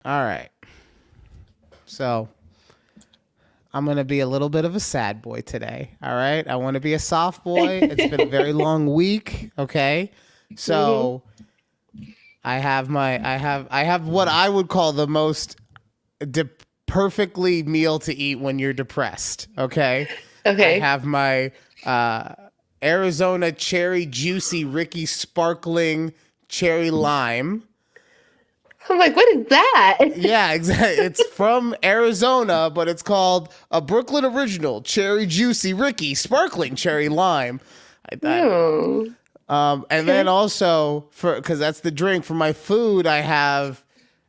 All right. So I'm going to be a little bit of a sad boy today. All right. I want to be a soft boy. It's been a very long week. Okay. So I have what I would call the most perfectly meal to eat when you're depressed. Okay. I Okay. have my Arizona cherry juicy Ricky sparkling cherry lime. I'm like, what is that? Yeah, exactly. It's from Arizona, but it's called a Brooklyn original cherry juicy Ricky sparkling cherry lime. Oh, And then okay. also because that's the drink. For my food, I have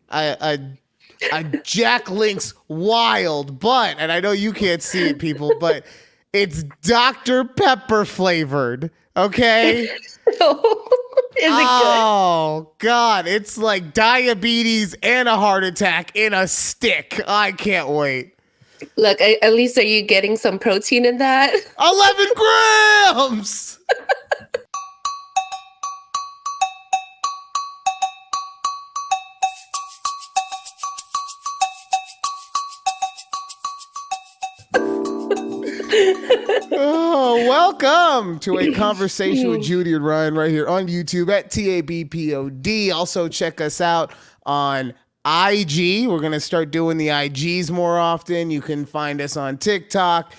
a Jack Link's Wild, but and I know you can't see it, people, but it's Dr. Pepper flavored. Okay. Is it good? Oh God, it's like diabetes and a heart attack in a stick. I can't wait. Look, at least are you getting some protein in that? 11 grams. Oh, welcome to a conversation with Judy and Ryan right here on YouTube at takeabreathpod. Also, check us out on IG. We're going to start doing the IGs more often. You can find us on TikTok,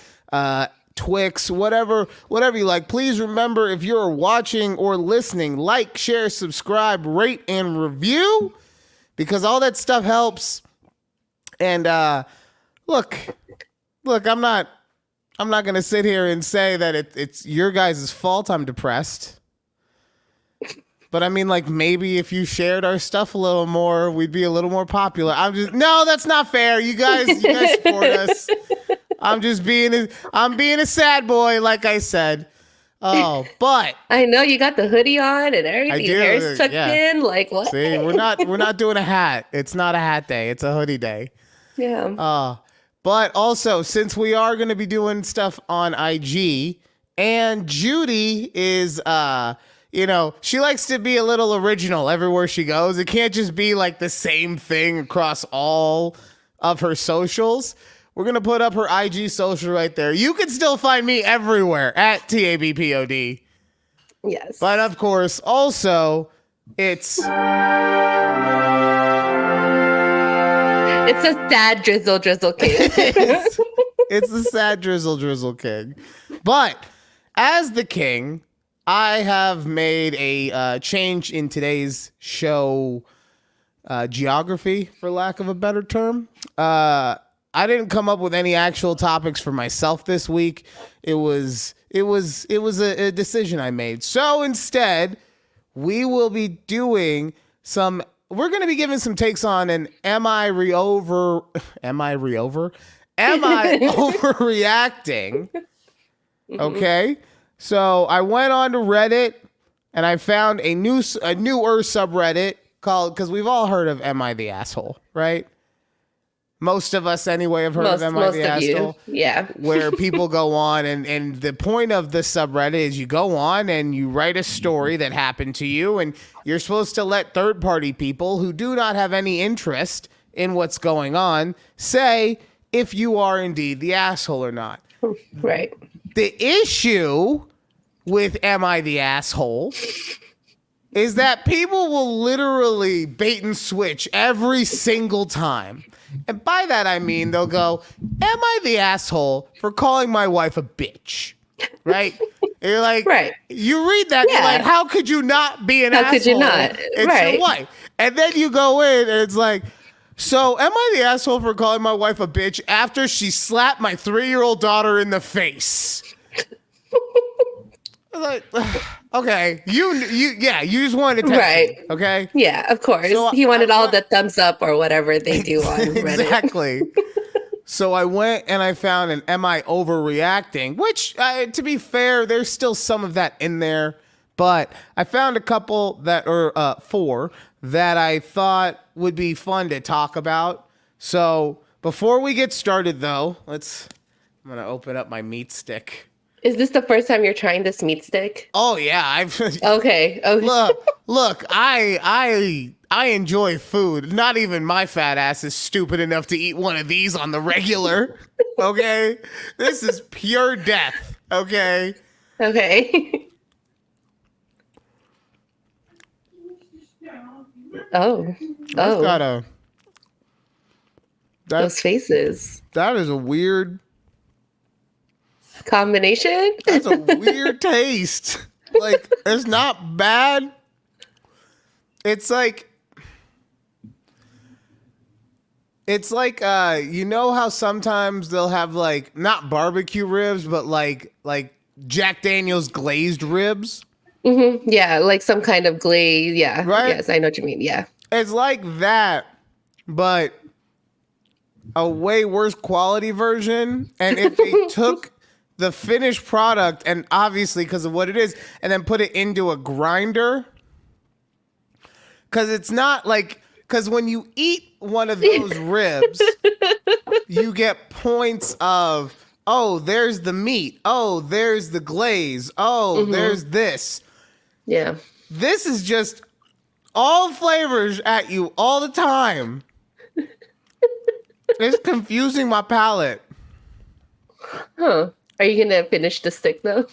Twix, whatever you like. Please remember, if you're watching or listening, like, share, subscribe, rate, and review, because all that stuff helps. And look, I'm not going to sit here and say that it's your guys' fault I'm depressed. But I mean, like, maybe if you shared our stuff a little more, we'd be a little more popular. No, that's not fair. You guys support us. I'm being a sad boy, like I said. Oh, but I know you got the hoodie on and I everything. do. Your hair's tucked Yeah. in. Like what? See, we're not doing a hat. It's not a hat day. It's a hoodie day. Yeah. But also, since we are going to be doing stuff on IG, and Judy is, she likes to be a little original everywhere she goes. It can't just be like the same thing across all of her socials. We're going to put up her IG social right there. You can still find me everywhere at TABPOD. Yes. But of course, also, it's a sad drizzle king. it's the sad drizzle king. But as the king, I have made a change in today's show geography, for lack of a better term. I didn't come up with any actual topics for myself this week. It was a decision I made. So instead, we will be doing some. We're going to be giving some takes on an am I overreacting? Okay. So I went on to Reddit and I found a newer subreddit called, because we've all heard of Am I the Asshole, right? Most of us anyway have heard of Am I the Asshole? Yeah. Where people go on and the point of this subreddit is you go on and you write a story that happened to you, and you're supposed to let third party people who do not have any interest in what's going on say if you are indeed the asshole or not. Right. The issue with Am I the Asshole is that people will literally bait and switch every single time. And by that, I mean, they'll go, am I the asshole for calling my wife a bitch? Right? And you're like, right. You read that, Yeah. You're like, how could you not be an asshole? How could you not? It's Right. your wife. And then you go in and it's like, so am I the asshole for calling my wife a bitch after she slapped my 3-year-old daughter in the face? Like, okay, you just wanted attention, right? Okay, yeah, of course. So he wanted all the thumbs up or whatever they do on Reddit. Exactly. So I went and I found an "Am I overreacting?" Which, to be fair, there's still some of that in there, but I found a couple that are 4 that I thought would be fun to talk about. So before we get started, though, I'm gonna open up my meat stick. Is this the first time you're trying this meat stick? Oh yeah, I've Okay. Okay. look. I enjoy food. Not even my fat ass is stupid enough to eat one of these on the regular. Okay, this is pure death. Okay. Okay. Oh. That's Oh. got a Those faces. that is a weird. Combination? That's a weird taste. Like, it's not bad. It's like you know how sometimes they'll have like not barbecue ribs, but like Jack Daniel's glazed ribs. Yeah, like some kind of glaze. Yeah. Right? Yes, I know what you mean. Yeah. It's like that, but a way worse quality version. And if they took the finished product and obviously because of what it is, and then put it into a grinder, because it's not like, because when you eat one of those ribs, you get points of, oh, there's the meat, oh, there's the glaze, oh, there's this. Yeah. This is just all flavors at you all the time. It's confusing my palate. Huh. Are you gonna finish the stick though?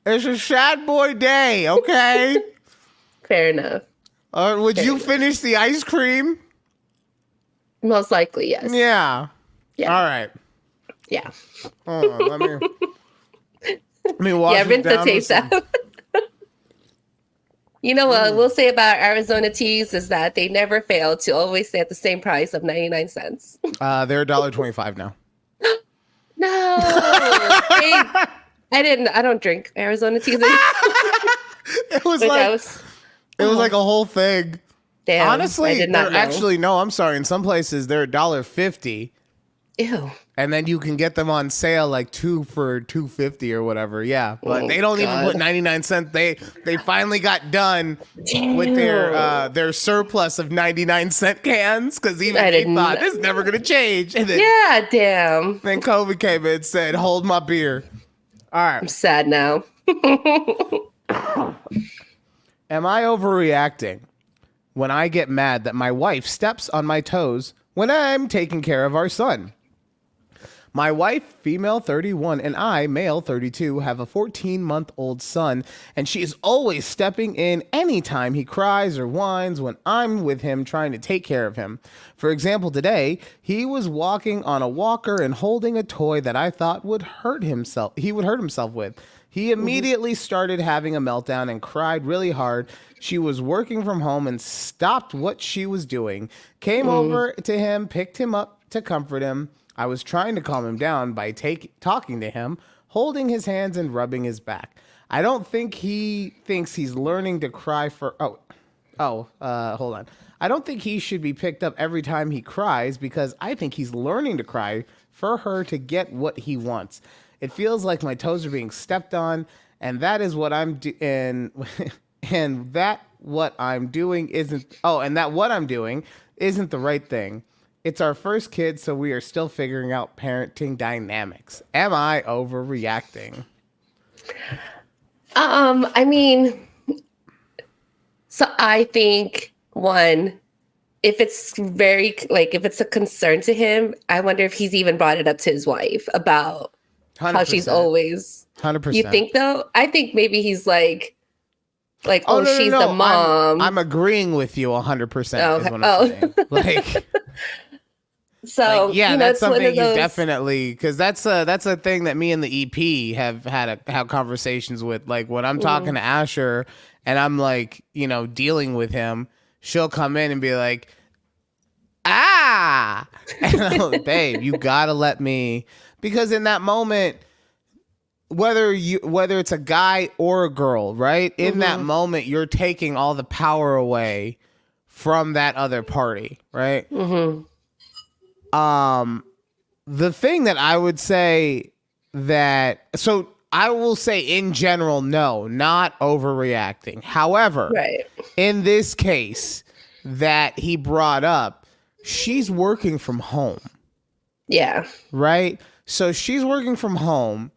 It's a sad boy day, okay? Fair enough. Would you finish the ice cream? Most likely, yes. Yeah. Yeah. All right. Yeah. Hold on, let me wash Yeah, it rinse the down taste with some- out. You know what we'll say about Arizona teas is that they never fail to always stay at the same price of 99 cents. They're $1.25 now. No. I don't drink Arizona teas. It was like a whole thing. Damn, Honestly, I did not know. actually no, I'm sorry. In some places they're $1.50. Ew. And then you can get them on sale like 2 for $2.50 or whatever. Yeah, but they don't even put 99 cents. They finally got done with their surplus of 99-cent cans because even they thought this is never gonna change. And then, Yeah, damn. then COVID came in and said, "Hold my beer." All right. I'm sad now. Am I overreacting when I get mad that my wife steps on my toes when I'm taking care of our son? My wife, female 31, and I, male 32, have a 14-month-old son, and she is always stepping in anytime he cries or whines when I'm with him trying to take care of him. For example, today, he was walking on a walker and holding a toy that I thought would hurt himself. He would hurt himself with. He immediately started having a meltdown and cried really hard. She was working from home and stopped what she was doing, came over to him, picked him up to comfort him. I was trying to calm him down by talking to him, holding his hands and rubbing his back. I don't think he thinks he's learning to cry for... hold on. I don't think he should be picked up every time he cries because I think he's learning to cry for her to get what he wants. It feels like my toes are being stepped on, and that is what I'm and that what I'm doing isn't the right thing. It's our first kid, so we are still figuring out parenting dynamics. Am I overreacting? I mean, so I think if it's if it's a concern to him, I wonder if he's even brought it up to his wife about 100%. how she's always 100%. You think though? I think maybe he's like, no, she's no. the mom. I'm agreeing with you 100%. Okay. Is what I'm saying. Like, so yeah, that's something you those... definitely, because that's a thing that me and the EP have had conversations with. Like when I'm talking to Asher and I'm like, dealing with him, she'll come in and be like, and I'm like, babe, you gotta let me, because in that moment, whether it's a guy or a girl, right? In that moment, you're taking all the power away from that other party, right? The thing that I would say so I will say in general, no, not overreacting. However, in this case that he brought up, she's working from home. Yeah. Right? So she's working from home,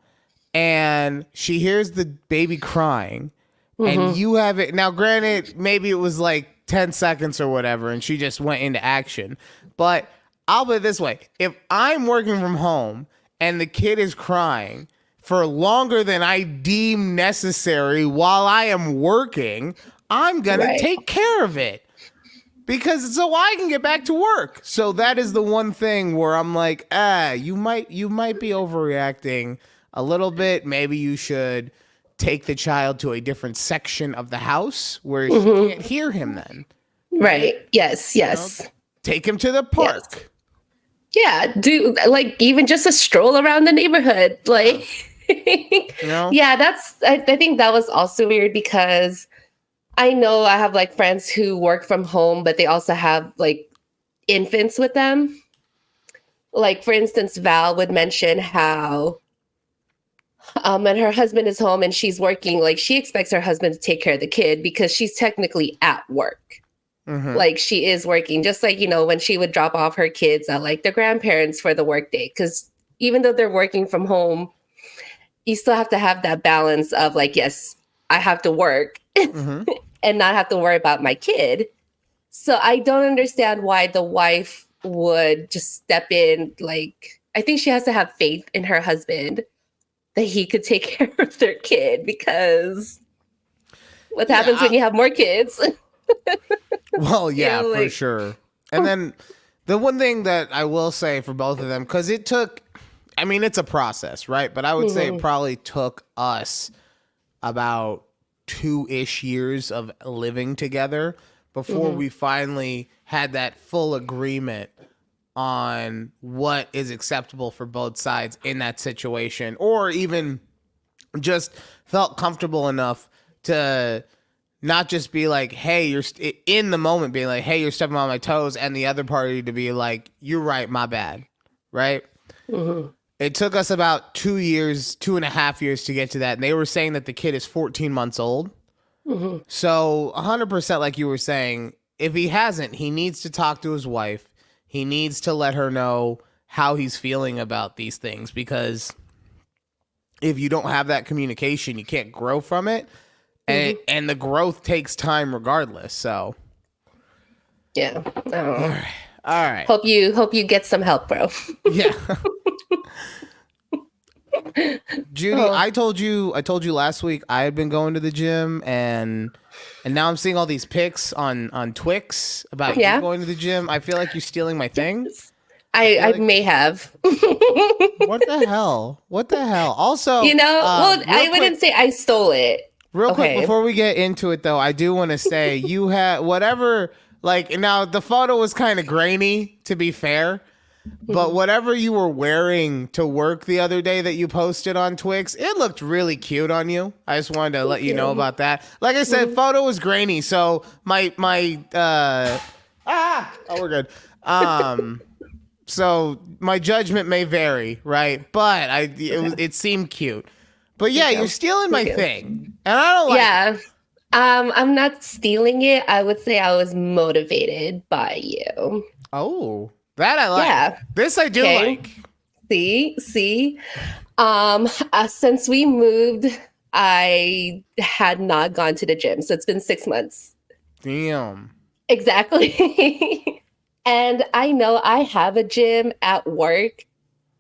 and she hears the baby crying, and you have it. Now, granted, maybe it was like 10 seconds or whatever, and she just went into action. But I'll put it this way. If I'm working from home and the kid is crying for longer than I deem necessary while I am working, I'm going to take care of it. Because so I can get back to work. So that is the one thing where I'm like, you might be overreacting a little bit. Maybe you should take the child to a different section of the house where she can't hear him then. Right. Yes. Yes. You know, take him to the park. Yes. Yeah. Do like even just a stroll around the neighborhood. Like, yeah, I think that was also weird because I know I have like friends who work from home, but they also have like infants with them. Like, for instance, Val would mention how when her husband is home and she's working, like she expects her husband to take care of the kid because she's technically at work. Like she is working, just like, you know, when she would drop off her kids at like their grandparents for the work day. Because even though they're working from home, you still have to have that balance of like, yes, I have to work. And not have to worry about my kid. So I don't understand why the wife would just step in. Like, I think she has to have faith in her husband that he could take care of their kid, because what happens when you have more kids? Well, yeah, for sure. And then the one thing that I will say for both of them, because it took, I mean, it's a process, right? But I would say it probably took us about 2-ish years of living together before we finally had that full agreement on what is acceptable for both sides in that situation, or even just felt comfortable enough to not just be like, hey, you're in the moment being like, hey, you're stepping on my toes, and the other party to be like, you're right, my bad, right? It took us about 2.5 years to get to that. And they were saying that the kid is 14 months old. So 100%, like you were saying, if he hasn't, he needs to talk to his wife. He needs to let her know how he's feeling about these things, because if you don't have that communication, you can't grow from it. And the growth takes time regardless. So yeah. All right. Hope you get some help, bro. Yeah. Judy, I told you last week I had been going to the gym, and now I'm seeing all these pics on Twix about you going to the gym. I feel like you're stealing my thing. I may have. What the hell? Also, you know, well, I wouldn't say I stole it. Real quick, before we get into it, though, I do want to say you had whatever, like, now the photo was kind of grainy, to be fair. But whatever you were wearing to work the other day that you posted on Twix, it looked really cute on you. I just wanted to let you know about that. Like I said, photo was grainy, so we're good. So my judgment may vary, right? But it seemed cute. But yeah, you're stealing my thing, and I don't like it. I'm not stealing it. I would say I was motivated by you. Oh. That I like. Yeah. This I do like. See? Since we moved, I had not gone to the gym. So it's been 6 months. Damn. Exactly. And I know I have a gym at work,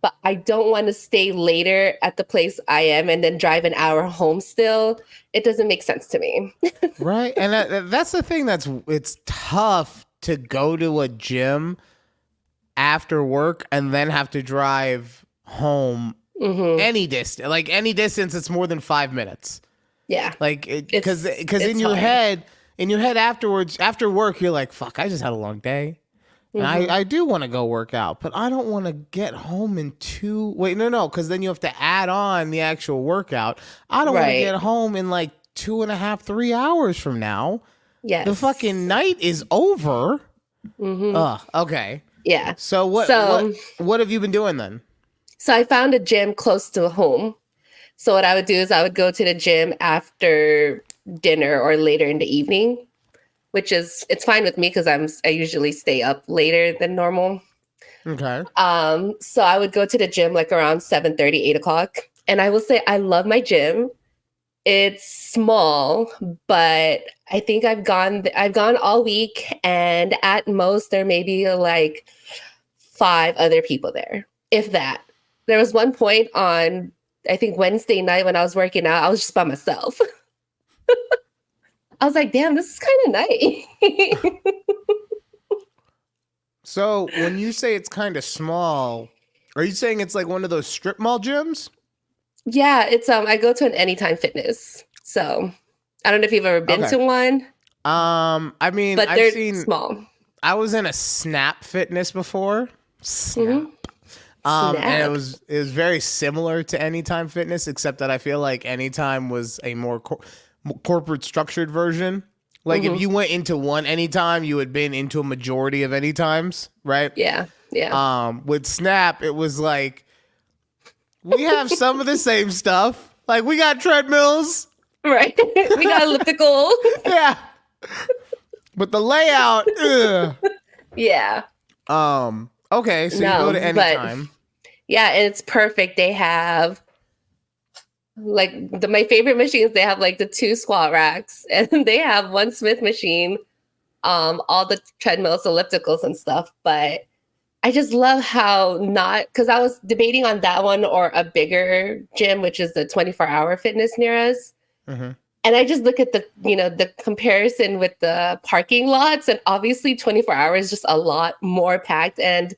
but I don't want to stay later at the place I am and then drive an hour home still. It doesn't make sense to me. Right. And that's the thing it's tough to go to a gym after work and then have to drive home any distance it's more than 5 minutes. Yeah, like because in your head afterwards, after work, you're like, fuck, I just had a long day, and I do want to go work out, but I don't want to get home in because then you have to add on the actual workout. I don't want to get home in like 2.5 3 hours from now. Yes, the fucking night is over. Okay. Yeah. So what have you been doing then? So I found a gym close to home. So what I would do is I would go to the gym after dinner or later in the evening, which it's fine with me because I usually stay up later than normal. Okay. So I would go to the gym like around 7:30, 8 o'clock. And I will say I love my gym. It's small, but I think I've gone all week, and at most there may be like 5 other people there, if that. There was one point on, I think, Wednesday night when I was working out, I was just by myself. I was like, damn, this is kind of nice. So when you say it's kind of small, are you saying it's like one of those strip mall gyms? Yeah, it's I go to an Anytime Fitness. So I don't know if you've ever been to one, I mean, but I've they're seen. small. I was in a Snap Fitness before. Snap. Mhm. And Snap. it was very similar to Anytime Fitness, except that I feel like Anytime was a more corporate structured version. Like if you went into one Anytime, you had been into a majority of Anytimes, right? Yeah, yeah. With Snap, it was like we have some of the same stuff. Like we got treadmills. Right. We got elliptical. Yeah. But the layout, ugh. Yeah. Okay, so you go to Anytime. Yeah, and it's perfect. They have like my favorite machines. They have like the 2 squat racks, and they have one Smith machine, all the treadmills, ellipticals, and stuff. But I just love how not, because I was debating on that one or a bigger gym, which is the 24-hour fitness near us. Mm-hmm. And I just look at the comparison with the parking lots, and obviously 24 hours is just a lot more packed. And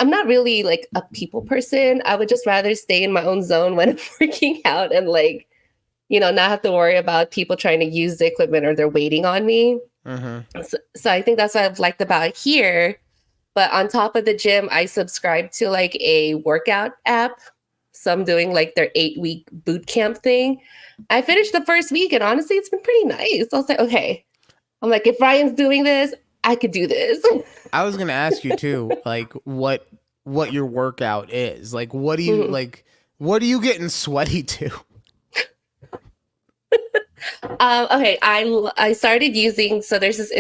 I'm not really like a people person. I would just rather stay in my own zone when I'm working out and not have to worry about people trying to use the equipment or they're waiting on me. Mm-hmm. So I think that's what I've liked about here. But on top of the gym, I subscribe to like a workout app. So I'm doing like their 8-week boot camp thing. I finished the first week and honestly, it's been pretty nice. I was like, okay. I'm like, if Ryan's doing this, I could do this. I was gonna ask you too, like what your workout is. Like what do you what are you getting sweaty to? Okay, I started using, so there's this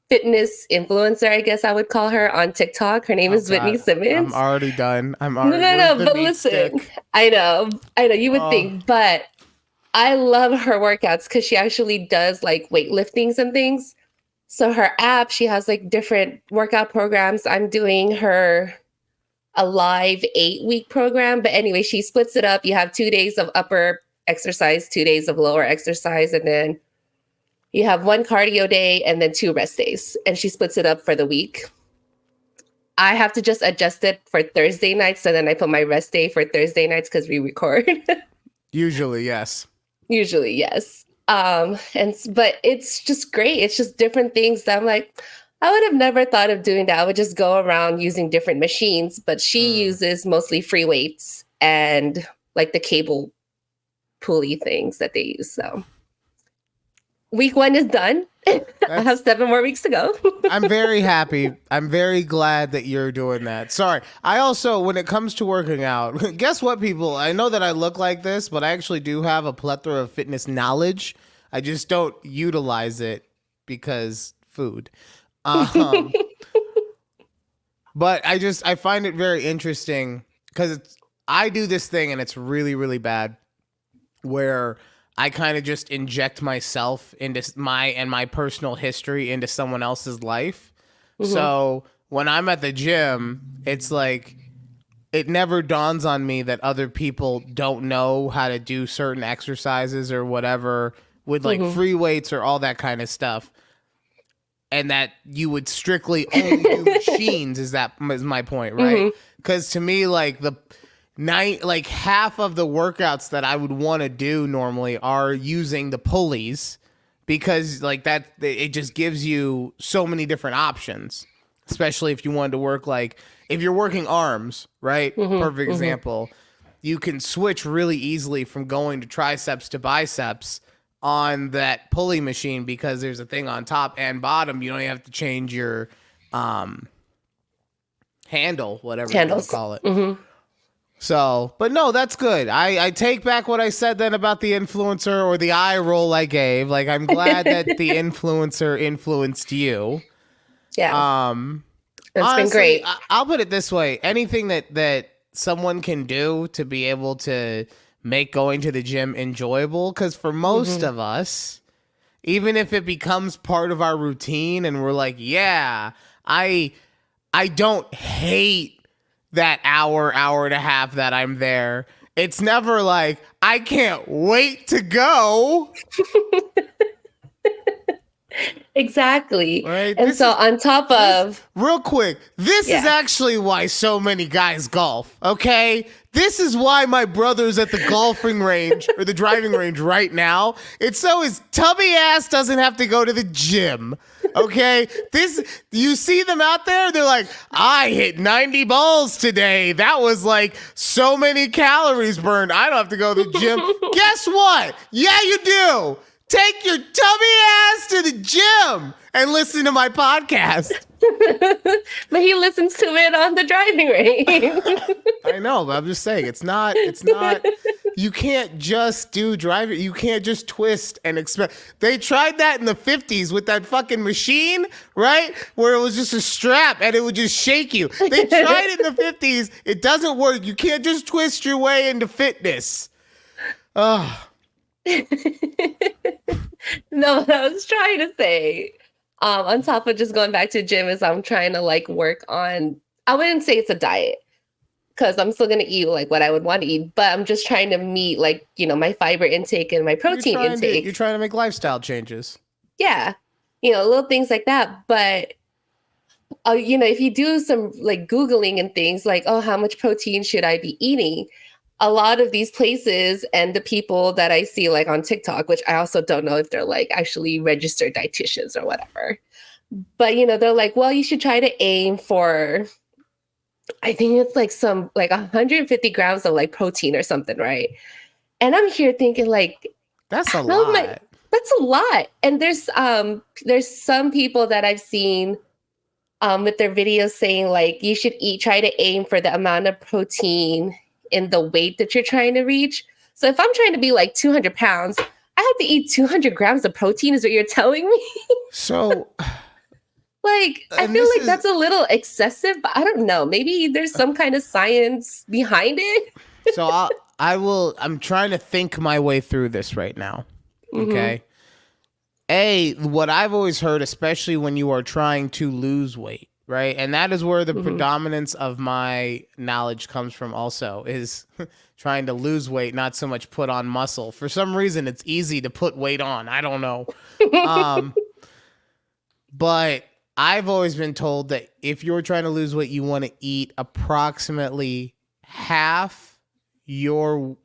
fitness influencer, I guess I would call her, on TikTok. Her name is Whitney Simmons. I'm already done. I'm already no, but listen, stick. I know you would think, but I love her workouts because she actually does like weightliftings and things. So her app, she has like different workout programs. I'm doing her a live 8-week program, but anyway, she splits it up. You have 2 days of upper exercise, 2 days of lower exercise, and then you have 1 cardio day and then 2 rest days. And she splits it up for the week. I have to just adjust it for Thursday nights. So then I put my rest day for Thursday nights because we record. Usually, yes. But it's just great. It's just different things that I'm like, I would have never thought of doing that. I would just go around using different machines, but she uses mostly free weights and like the cable pulley things that they use. So week 1 is done. I have 7 more weeks to go. I'm very happy. I'm very glad that you're doing that. Sorry. I also, when it comes to working out, guess what, people? I know that I look like this, but I actually do have a plethora of fitness knowledge. I just don't utilize it because food. But I find it very interesting because I do this thing and it's really, really bad where I kind of just inject myself into my personal history into someone else's life. Mm-hmm. So when I'm at the gym, it's like it never dawns on me that other people don't know how to do certain exercises or whatever with like free weights or all that kind of stuff. And that you would strictly only do machines is my point, right? Because to me, like half of the workouts that I would want to do normally are using the pulleys because like that, it just gives you so many different options, especially if you wanted to work, like if you're working arms, right? Perfect example. You can switch really easily from going to triceps to biceps on that pulley machine because there's a thing on top and bottom. You don't even have to change your handle, whatever you want to call it. So, but no, that's good. I take back what I said then about the influencer or the eye roll I gave. Like, I'm glad that the influencer influenced you. Yeah. It's honestly, been great. I'll put it this way. Anything that someone can do to be able to make going to the gym enjoyable. Because for most of us, even if it becomes part of our routine and we're like, yeah, I don't hate that hour and a half that I'm there. It's never like, I can't wait to go. Exactly. Right? And so on top of real quick, this is actually why so many guys golf, okay? This is why my brother's at the golfing range or the driving range right now. It's so his tubby ass doesn't have to go to the gym, okay? You see them out there, they're like, I hit 90 balls today. That was like so many calories burned. I don't have to go to the gym. Guess what? Yeah, you do. Take your tubby ass to the gym and listen to my podcast. But he listens to it on the driving range. I know, but I'm just saying, it's not, you can't just do driving. You can't just twist and expect. They tried that in the 50s with that fucking machine, right? Where it was just a strap and it would just shake you. They tried it in the 50s. It doesn't work. You can't just twist your way into fitness. Ugh. No, what I was trying to say, on top of just going back to the gym, is I'm trying to like work on, I wouldn't say it's a diet because I'm still going to eat like what I would want to eat, but I'm just trying to meet like, you know, my fiber intake and my protein intake. You're trying to make lifestyle changes. Yeah. You know, little things like that. But, you know, if you do some like Googling and things like, oh, how much protein should I be eating? A lot of these places and the people that I see like on TikTok, which I also don't know if they're like actually registered dietitians or whatever, but you know, they're like, well, you should try to aim for, I think it's like some like 150 grams of like protein or something, right? And I'm here thinking like, that's a lot. That's a lot. And there's some people that I've seen with their videos saying like you should try to aim for the amount of protein in the weight that you're trying to reach. So if I'm trying to be like 200 pounds, I have to eat 200 grams of protein is what you're telling me. So like, I feel like that's a little excessive, but I don't know. Maybe there's some kind of science behind it. So I'm trying to think my way through this right now. Okay. What I've always heard, especially when you are trying to lose weight, right? And that is where the predominance of my knowledge comes from also, is trying to lose weight, not so much put on muscle. For some reason, it's easy to put weight on. I don't know. But I've always been told that if you're trying to lose weight, you want to eat approximately half your,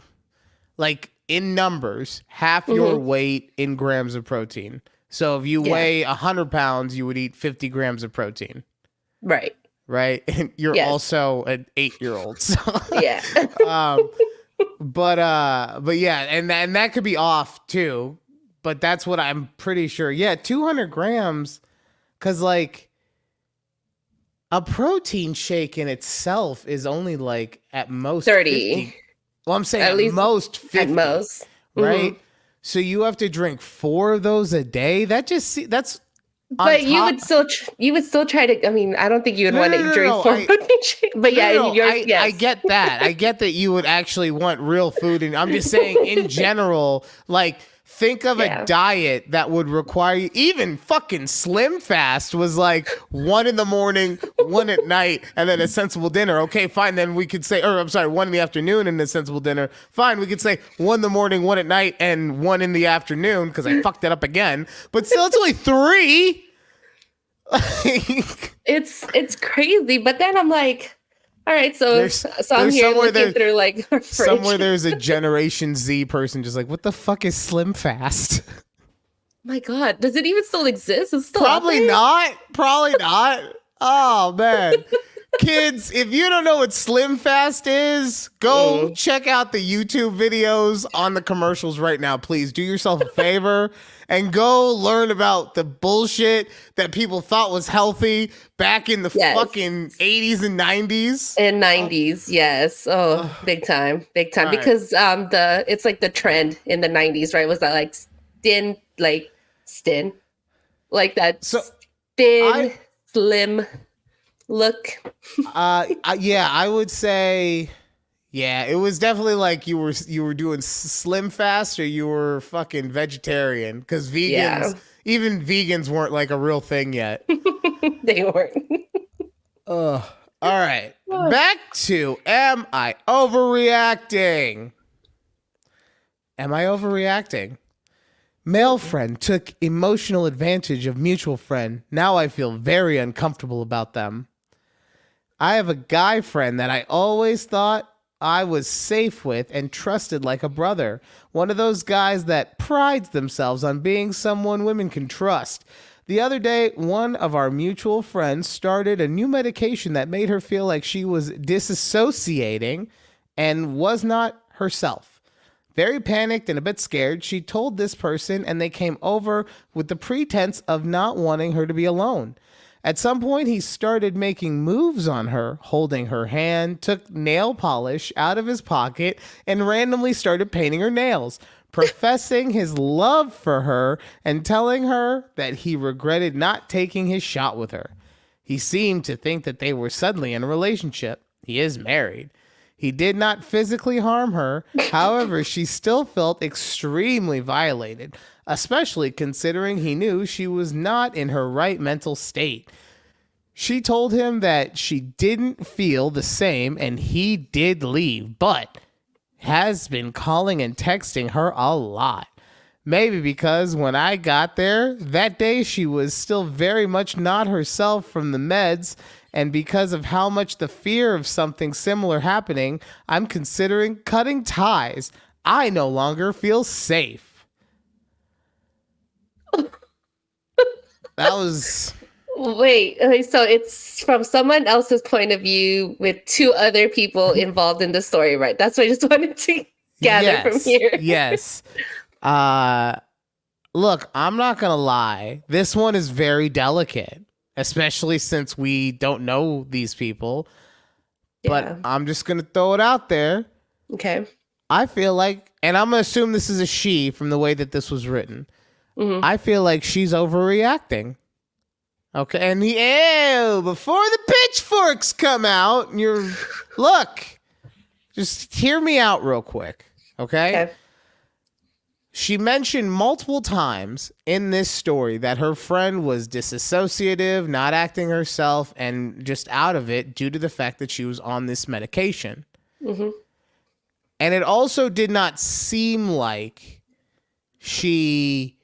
like in numbers, half your weight in grams of protein. So if you weigh 100 pounds, you would eat 50 grams of protein. Right. Right. And you're also an 8-year-old. So. Yeah. But yeah, and that could be off too. But that's what I'm pretty sure. Yeah, 200 grams. Because like a protein shake in itself is only like at most 30. 50. Well, I'm saying at least most 50. At most. Right. So you have to drink 4 of those a day. That's. But you would still try to. I mean, I don't think you would want to drink 4 protein shakes. But yes. I get that. I get that you would actually want real food, and I'm just saying in general, like think of a diet that would require you. Even fucking Slim Fast was like 1 in the morning, 1 at night, and then a sensible dinner. Okay, fine. Then we could say, 1 in the afternoon and a sensible dinner. Fine, we could say 1 in the morning, 1 at night, and 1 in the afternoon because I fucked it up again. But still, it's only 3. It's crazy. But then I'm like, all right, so I'm here looking through like our fridge. Somewhere there's a Generation Z person just like, what the fuck is Slim Fast? My God, does it even still exist? It's still Probably not. Oh man. Kids, if you don't know what Slim Fast is, go check out the YouTube videos on the commercials right now. Please do yourself a favor and go learn about the bullshit that people thought was healthy back in the fucking 80s and 90s. In 90s, yes. Oh, big time. All because it's like the trend in the 90s, right? Was that like thin, like that slim look. Yeah, I would say Yeah, it was definitely like you were doing slim fast or you were fucking vegetarian because Yeah. even vegans weren't like a real thing yet. They weren't. Ugh. All right. Back to am I overreacting? Am I overreacting? Male friend took emotional advantage of mutual friend. Now I feel very uncomfortable about them. I have a guy friend that I always thought I was safe with and trusted like a brother. One of those guys that prides themselves on being someone women can trust. The other day, one of our mutual friends started a new medication that made her feel like she was disassociating and was not herself. Very panicked and a bit scared, she told this person and they came over with the pretense of not wanting her to be alone. At some point, he started making moves on her, holding her hand, took nail polish out of his pocket, and randomly started painting her nails, professing his love for her and telling her that he regretted not taking his shot with her. He seemed to think that they were suddenly in a relationship. He is married. He did not physically harm her. However, she still felt extremely violated, especially considering he knew she was not in her right mental state. She told him that she didn't feel the same and he did leave, but has been calling and texting her a lot. Maybe because when I got there that day, she was still very much not herself from the meds. And because of how much the fear of something similar happening, I'm considering cutting ties. I no longer feel safe. That was... Wait, okay, so it's from someone else's point of view with two other people involved in the story, right? That's what I just wanted to gather from here. Yes. Look, I'm not going to lie. This one is very delicate, especially since we don't know these people. But Yeah. I'm just going to throw it out there. Okay. I feel like, and I'm going to assume this is a she from the way that this was written. Mm-hmm. I feel like she's overreacting. Okay, and before the pitchforks come out, look, just hear me out real quick, okay? She mentioned multiple times in this story that her friend was disassociative, not acting herself, and just out of it due to the fact that she was on this medication. Mm-hmm. And it also did not seem like she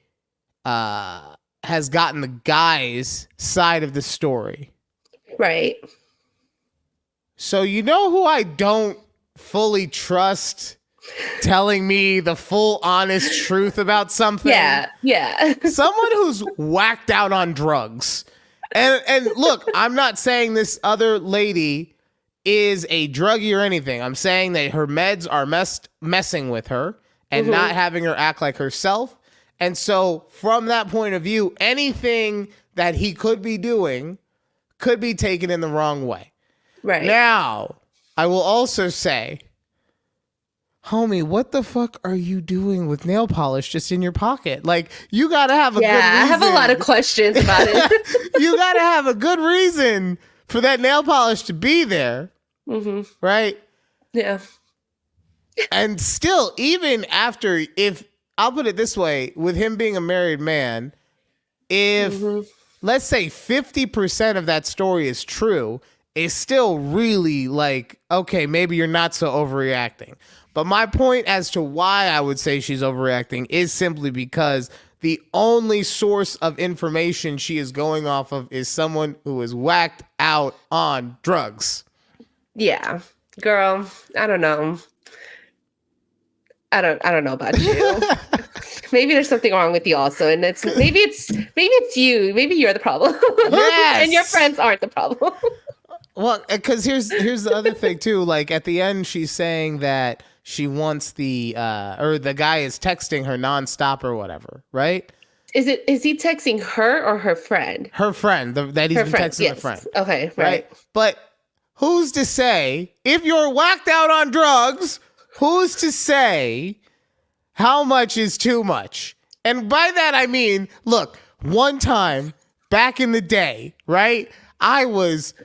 has gotten the guy's side of the story. Right. So you know who I don't fully trust telling me the full honest truth about something? Yeah. Someone who's whacked out on drugs. And look, I'm not saying this other lady is a druggie or anything. I'm saying that her meds are messing with her and not having her act like herself. And so from that point of view, anything that he could be doing could be taken in the wrong way. Right. Now, I will also say, homie, what the fuck are you doing with nail polish just in your pocket? Like, you got to have a good reason. Yeah, I have a lot of questions about it. You got to have a good reason for that nail polish to be there. Mm-hmm. Right? Yeah. And still, even after, if I'll put it this way, with him being a married man, if let's say 50% of that story is true, it's still really like, okay, maybe you're not so overreacting. But my point as to why I would say she's overreacting is simply because the only source of information she is going off of is someone who is whacked out on drugs. Yeah. Girl, I don't know. I don't know about you. Maybe there's something wrong with you also, and maybe it's you. Maybe you're the problem. Yes. And your friends aren't the problem. Well, because here's the other thing too. Like at the end, she's saying that she wants the guy is texting her nonstop or whatever, right? Is he texting her or her friend? Her friend. That he's been texting yes. the friend. Okay, right. But who's to say if you're whacked out on drugs? Who's to say how much is too much? And by that, I mean, look, one time back in the day, right? I was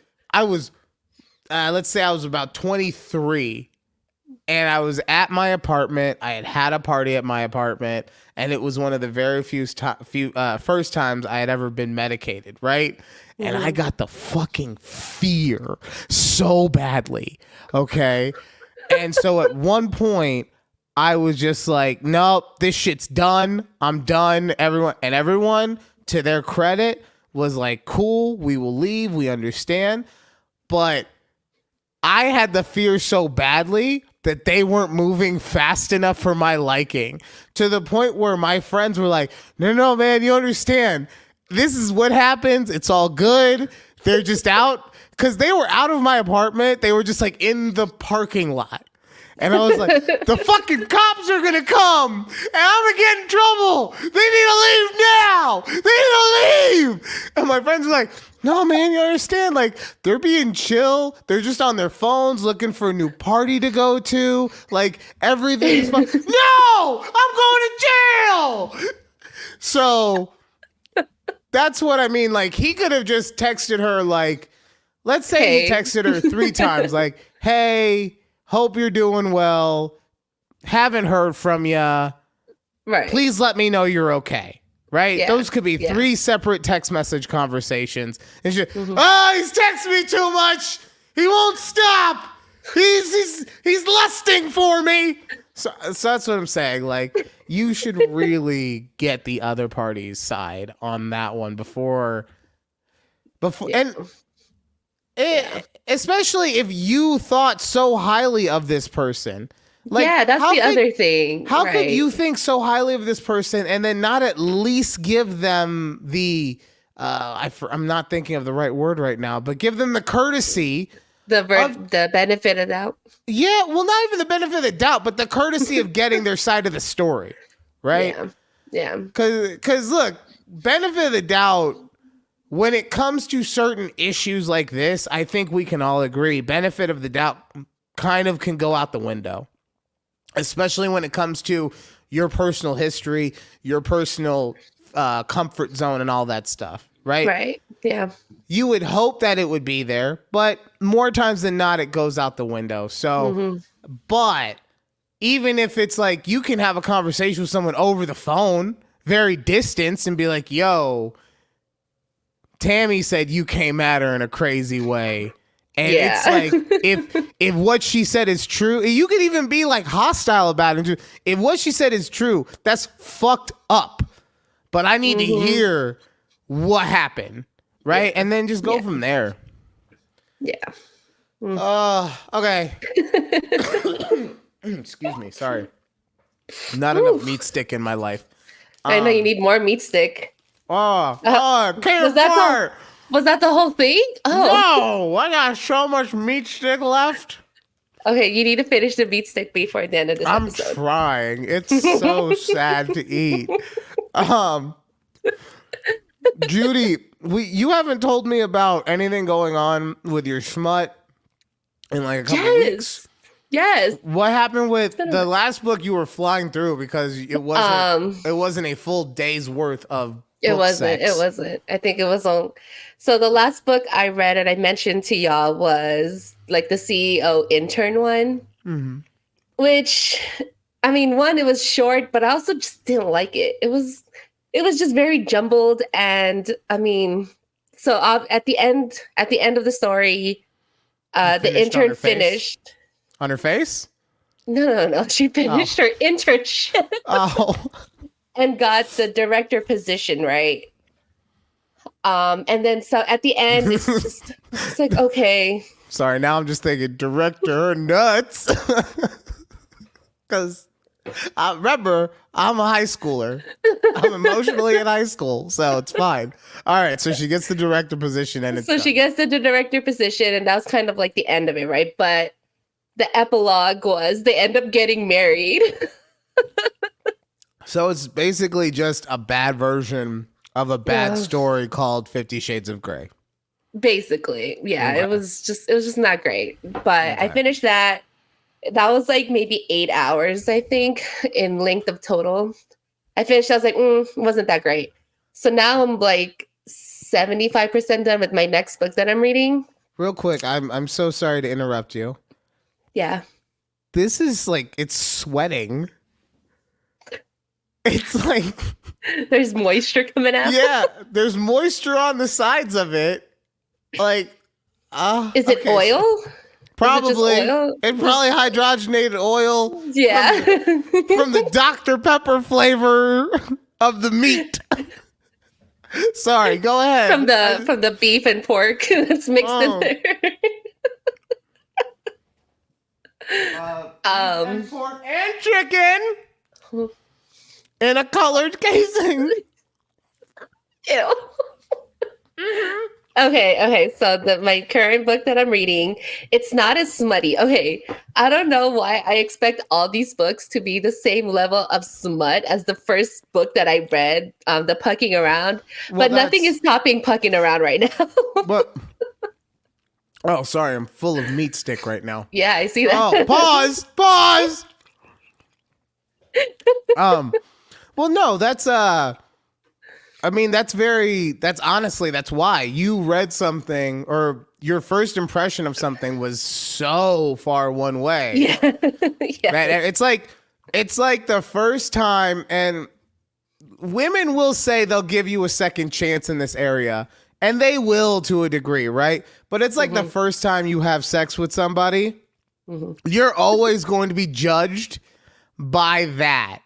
let's say I was about 23 and I was at my apartment. I had a party at my apartment, and it was one of the very first times I had ever been medicated, right? And I got the fucking fear so badly, okay? And so at one point, I was just like, nope, this shit's done. I'm done. Everyone, to their credit, was like, cool, we will leave. We understand. But I had the fear so badly that they weren't moving fast enough for my liking, to the point where my friends were like, no, man, you understand. This is what happens. It's all good. They're just out. Because they were out of my apartment. They were just like in the parking lot. And I was like, the fucking cops are going to come and I'm going to get in trouble. They need to leave now. They need to leave. And my friends were like, no, man, you understand? Like, they're being chill. They're just on their phones looking for a new party to go to. Like, everything's fine. No, I'm going to jail. So that's what I mean. Like, he could have just texted her, like, let's say he texted her 3 times, like, hey, hope you're doing well. Haven't heard from ya. Right. Please let me know you're okay. Right? Yeah. Those could be 3 separate text message conversations. It's just, oh, he's texting me too much. He won't stop. He's lusting for me. So that's what I'm saying. Like, you should really get the other party's side on that one before and especially if you thought so highly of this person. Like, yeah, that's the other thing. How could you think so highly of this person and then not at least give them the I'm not thinking of the right word right now, but give them the courtesy, the benefit of doubt? Yeah, well, not even the benefit of the doubt, but the courtesy of getting their side of the story, right? Yeah. Because look, benefit of the doubt, when it comes to certain issues like this, I think we can all agree benefit of the doubt kind of can go out the window. Especially when it comes to your personal history, your personal comfort zone and all that stuff, right? Right, yeah. You would hope that it would be there, but more times than not, it goes out the window. So, but even if it's like you can have a conversation with someone over the phone, very distant, and be like, yo, Tammy said you came at her in a crazy way. And it's like, if what she said is true, you could even be like hostile about it. If what she said is true, that's fucked up. But I need to hear what happened, right? And then just go from there. Yeah. Okay. Excuse me. Sorry. Not enough meat stick in my life. I know you need more meat stick. Can't Was that the whole thing? Oh. No, I got so much meat stick left. Okay, you need to finish the meat stick before the end of this episode. I'm trying. It's so sad to eat. Judy, you haven't told me about anything going on with your schmut in like a couple weeks. Yes. What happened with the last book you were flying through because it wasn't a full day's worth of It wasn't. I think it was on. So the last book I read and I mentioned to y'all was like the CEO intern one, which, I mean, one, it was short, but I also just didn't like it. It was just very jumbled. And I mean, so at the end of the story, the intern finished. On her face? No. She finished her internship. Oh. And got the director position, right? And then so at the end, it's like, okay. Sorry, now I'm just thinking director nuts. Because remember, I'm a high schooler. I'm emotionally in high school, so it's fine. All right, so she gets the director position and it's done. She gets the director position, and that was kind of like the end of it, right? But the epilogue was they end up getting married. So it's basically just a bad version of a bad story called 50 Shades of Grey. Basically, yeah. Okay. It was just not great. But I finished that. That was like maybe 8 hours, I think, in length of total. I finished, I was like, it wasn't that great. So now I'm like 75% done with my next book that I'm reading. Real quick, I'm so sorry to interrupt you. Yeah. this is like, it's sweating. It's like there's moisture coming out. Yeah, there's moisture on the sides of it. Like, is it oil? Probably. Is it oil? It's probably hydrogenated oil. Yeah. From the Dr. Pepper flavor of the meat. Sorry, go ahead. From the beef and pork that's mixed in there. And pork and chicken in a colored casing. Ew. Okay. So my current book that I'm reading, it's not as smutty. Okay, I don't know why I expect all these books to be the same level of smut as the first book that I read, the Pucking Around. But nothing is topping Pucking Around right now. But oh, sorry, I'm full of meat stick right now. Yeah, I see that. Oh, pause. Well, no, that's I mean, that's honestly, that's why you read something or your first impression of something was so far one way. Yeah. Yeah. Right? It's like the first time, and women will say they'll give you a second chance in this area, and they will to a degree, right? But it's like the first time you have sex with somebody, you're always going to be judged by that.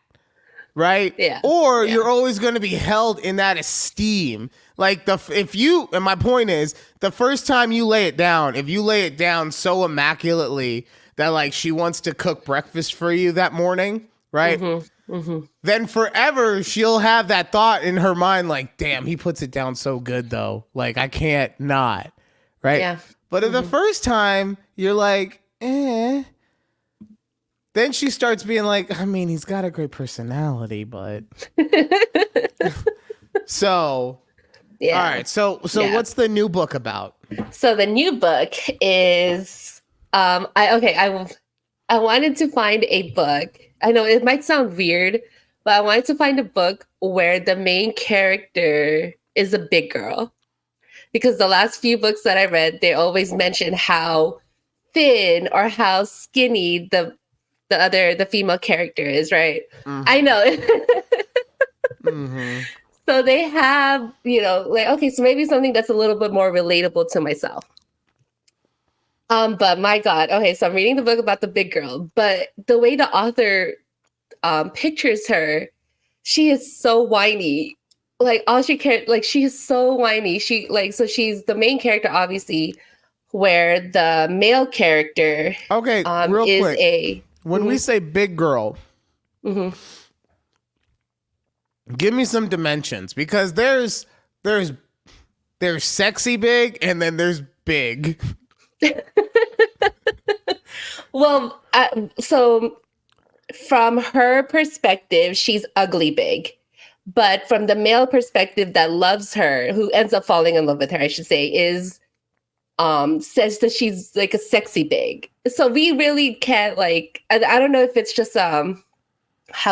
Right? Yeah. Or you're always going to be held in that esteem. Like and my point is, the first time you lay it down, if you lay it down so immaculately that like she wants to cook breakfast for you that morning, right? Then forever she'll have that thought in her mind, like, damn, he puts it down so good though. Like I can't not. Right? Yeah. But if the first time you're like, then she starts being like, I mean, he's got a great personality, but so yeah. All right. So what's the new book about? So the new book is I wanted to find a book. I know it might sound weird, but I wanted to find a book where the main character is a big girl. Because the last few books that I read, they always mention how thin or how skinny the female character is, right? I know. So they have, like, okay, so maybe something that's a little bit more relatable to myself. But my God, okay, so I'm reading the book about the big girl, but the way the author pictures her, she is so whiny. Like all she cares, like she is so whiny. So she's the main character, obviously, where the male character real is quick. When we say big girl, give me some dimensions, because there's sexy big and then there's big. Well, so from her perspective, she's ugly big. But from the male perspective that loves her, who ends up falling in love with her, I should say, is says that she's like a sexy big. So we really can't I don't know if it's just how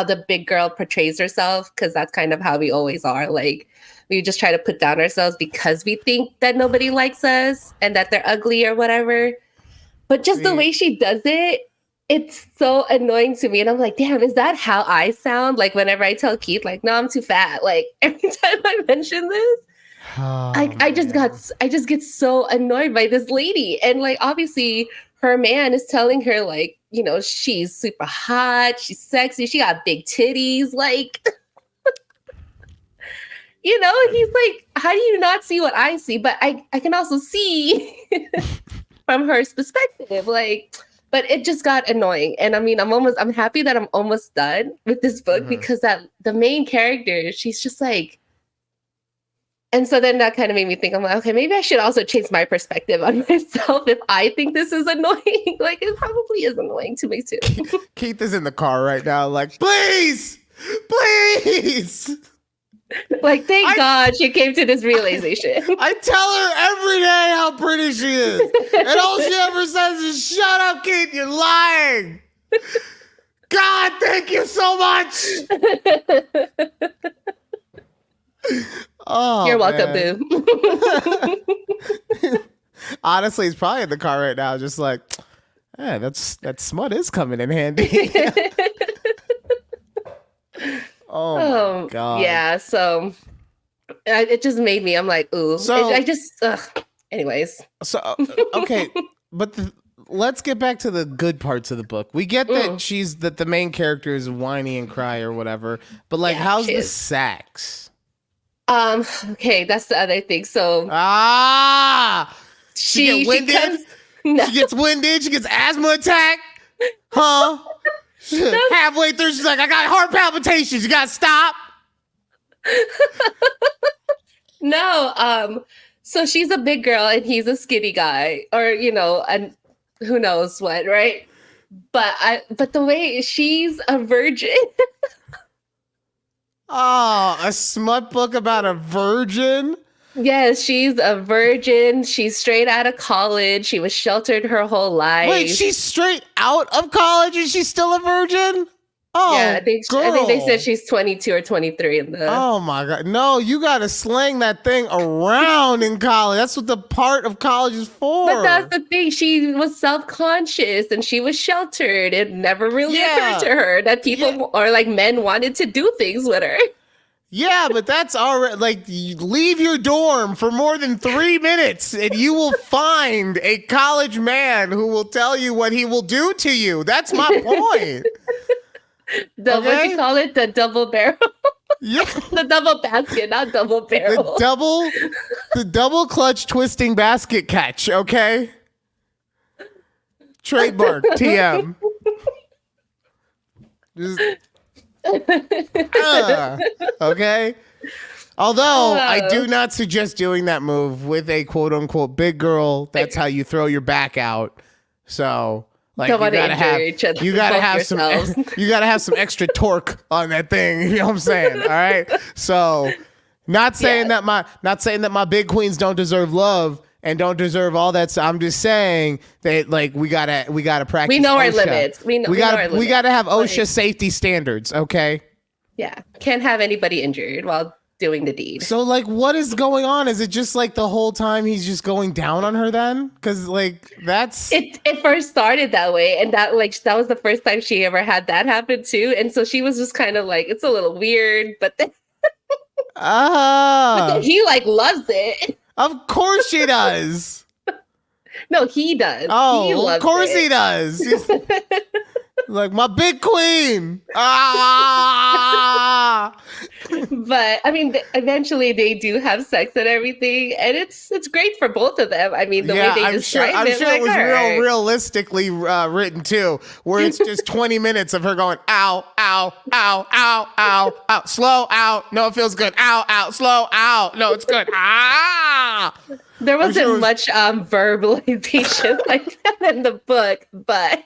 the big girl portrays herself, because that's kind of how we always are. Like we just try to put down ourselves because we think that nobody likes us and that they're ugly or whatever. But just the way she does it, it's so annoying to me. And I'm like, damn, is that how I sound? Like whenever I tell Keith, like, no, I'm too fat. Like every time I mention this, I just get so annoyed by this lady. And like, obviously her man is telling her like, she's super hot, she's sexy, she got big titties. Like, and he's like, how do you not see what I see? But I can also see from her perspective, like, but it just got annoying. And I mean, I'm happy that I'm almost done with this book because the main character, she's just like, and so then that kind of made me think, I'm like, okay, maybe I should also change my perspective on myself if I think this is annoying. Like, it probably is annoying to me too. Keith is in the car right now, like, please. Like, thank God she came to this realization. I tell her every day how pretty she is. And all she ever says is, shut up, Keith, you're lying. God, thank you so much. Oh, you're welcome, boo. Honestly, he's probably in the car right now, just like, Yeah, that smut is coming in handy. Oh my God. Yeah. So it just made me. I'm like, ooh. I So just. Anyways. so okay, but let's get back to the good parts of the book. We get that that the main character is whiny and cry or whatever, but like, Yeah, how's she the is. sex? Okay, that's the other thing. So She get she winded. comes. No, She gets winded. She gets asthma attack. Huh? Halfway through, she's like, I got heart palpitations. You gotta stop. no. So she's a big girl and he's a skinny guy, or and who knows what, right? But the way she's a virgin. Oh, a smut book about a virgin? Yes, she's a virgin. She's straight out of college. She was sheltered her whole life. Wait, she's straight out of college and she's still a virgin? Oh, yeah, I think they said she's 22 or 23 in the. Oh my God. No, you got to slang that thing around in college. That's what the part of college is for. But that's the thing. She was self-conscious and she was sheltered. It never really occurred to her that people or like men wanted to do things with her. Yeah, but that's already like, you leave your dorm for more than 3 minutes and you will find a college man who will tell you what he will do to you. That's my point. What do you call it? The double barrel? Yeah. The double basket, not double barrel. The double clutch twisting basket catch, okay? Trademark, TM. Just, okay? Although I do not suggest doing that move with a quote unquote big girl. That's how you throw your back out. So like, you gotta have some extra torque on that thing. You know what I'm saying? All right. So not saying that my big queens don't deserve love and don't deserve all that. So I'm just saying that like we gotta practice. We know OSHA. our limits. We gotta have OSHA safety standards. Okay. Yeah. Can't have anybody injured while doing the deed. So like, what is going on? Is it just like the whole time he's just going down on her then? Because like that's it first started that way, and that was the first time she ever had that happen too. And so she was just kind of like, it's a little weird, but then, but then he like loves it. Of course she does. No, he does. Oh, of course he does. Like my big queen. But I mean, eventually they do have sex and everything, and it's great for both of them. I mean, the way they describe it, I'm sure it was realistically written too, where it's just 20 minutes of her going, ow, ow, ow, ow, ow, ow, slow, ow, no, it feels good, ow, ow, slow, ow, no, it's good, ah. There wasn't much verbalization like that in the book, but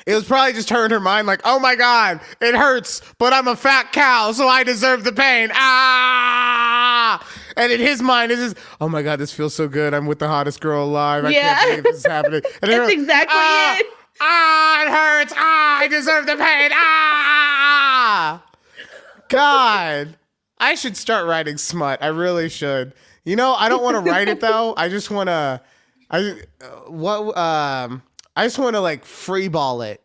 it was probably just her in her mind like, oh my God, it hurts, but I'm a fat cow, so I deserve the pain. Ah! And in his mind, it's just, oh my God, this feels so good. I'm with the hottest girl alive. I can't believe this is happening. And that's exactly it. It hurts. I deserve the pain. God, I should start writing smut. I really should. You know, I don't want to write it though. I just want to, I just want to like freeball it.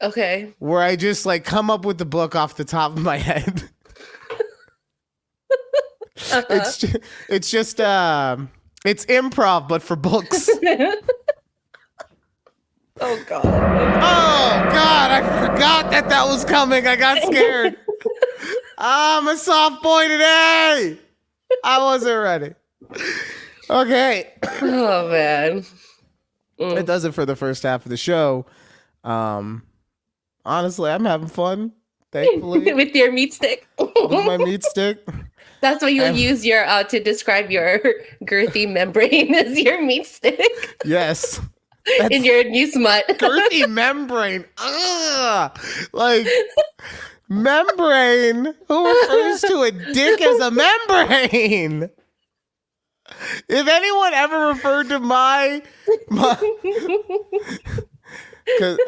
Okay. Where I just like come up with the book off the top of my head. It's just it's improv, but for books. Oh God. Oh God, I forgot that was coming. I got scared. I'm a soft boy today. I wasn't ready. Okay. Oh man. It does it for the first half of the show. Honestly, I'm having fun. Thankfully. With your meat stick. With my meat stick. That's what you'll use your to describe your girthy membrane as your meat stick. Yes. In your new smut. Girthy membrane. Like membrane. Who refers to a dick as a membrane? If anyone ever referred to my because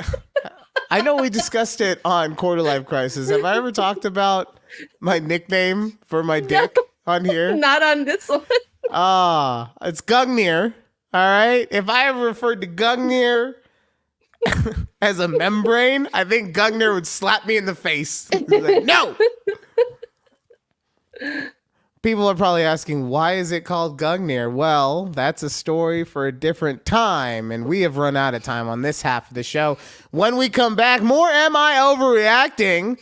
I know we discussed it on Quarter Life Crisis. Have I ever talked about my nickname for my dick on here? Not on this one. It's Gungnir. All right. If I ever referred to Gungnir as a membrane, I think Gugner would slap me in the face. He's like, no! People are probably asking, why is it called Gungnir? Well, that's a story for a different time, and we have run out of time on this half of the show. When we come back, more Am I Overreacting?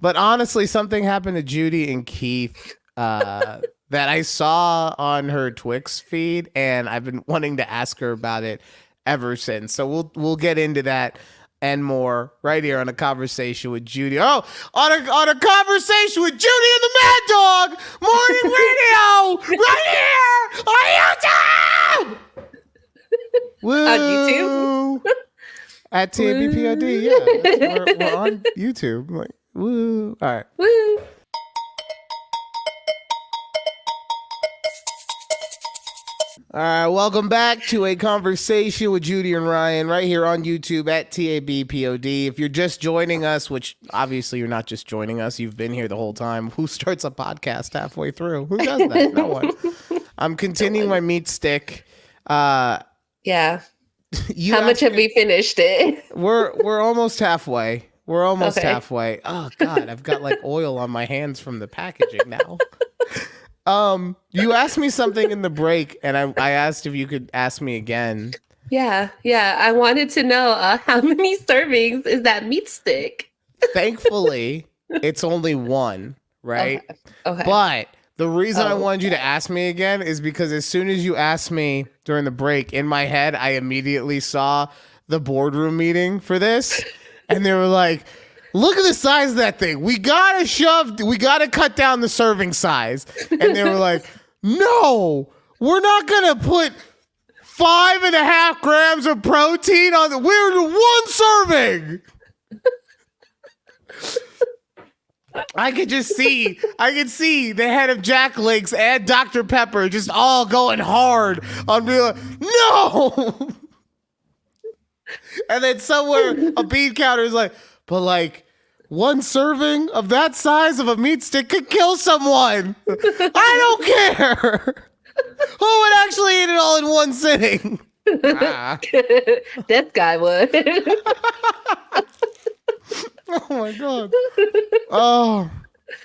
But honestly, something happened to Judy and Keith that I saw on her Twix feed, and I've been wanting to ask her about it ever since. So we'll get into that and more right here on A Conversation with Judy. Oh, on a Conversation with Judy and the Mad Dog Morning Radio right here on YouTube. Woo. On YouTube? At TABPOD, yeah. We're on YouTube. Like, woo. All right. Woo. All right, welcome back to A Conversation with Judy and Ryan right here on YouTube at TABPOD. If you're just joining us, which obviously you're not just joining us, you've been here the whole time. Who starts a podcast halfway through? Who does that? No one. I'm continuing my meat stick. Yeah. How much have we finished it? We're almost halfway. We're almost Okay. halfway. Oh God, I've got like oil on my hands from the packaging now. You asked me something in the break, and I asked if you could ask me again. Yeah. I wanted to know how many servings is that meat stick? Thankfully, it's only one, right? Okay. But the reason I wanted you to ask me again is because as soon as you asked me during the break, in my head, I immediately saw the boardroom meeting for this, and they were like, look at the size of that thing. We gotta cut down the serving size. And they were like, no, we're not gonna put 5.5 grams of protein on we're one serving. I could see the head of Jack Links and Dr. Pepper just all going hard on being like, no. And then somewhere a bean counter is like, but like one serving of that size of a meat stick could kill someone. I don't care. Who would actually eat it all in one sitting? This guy would. Oh my God. Oh,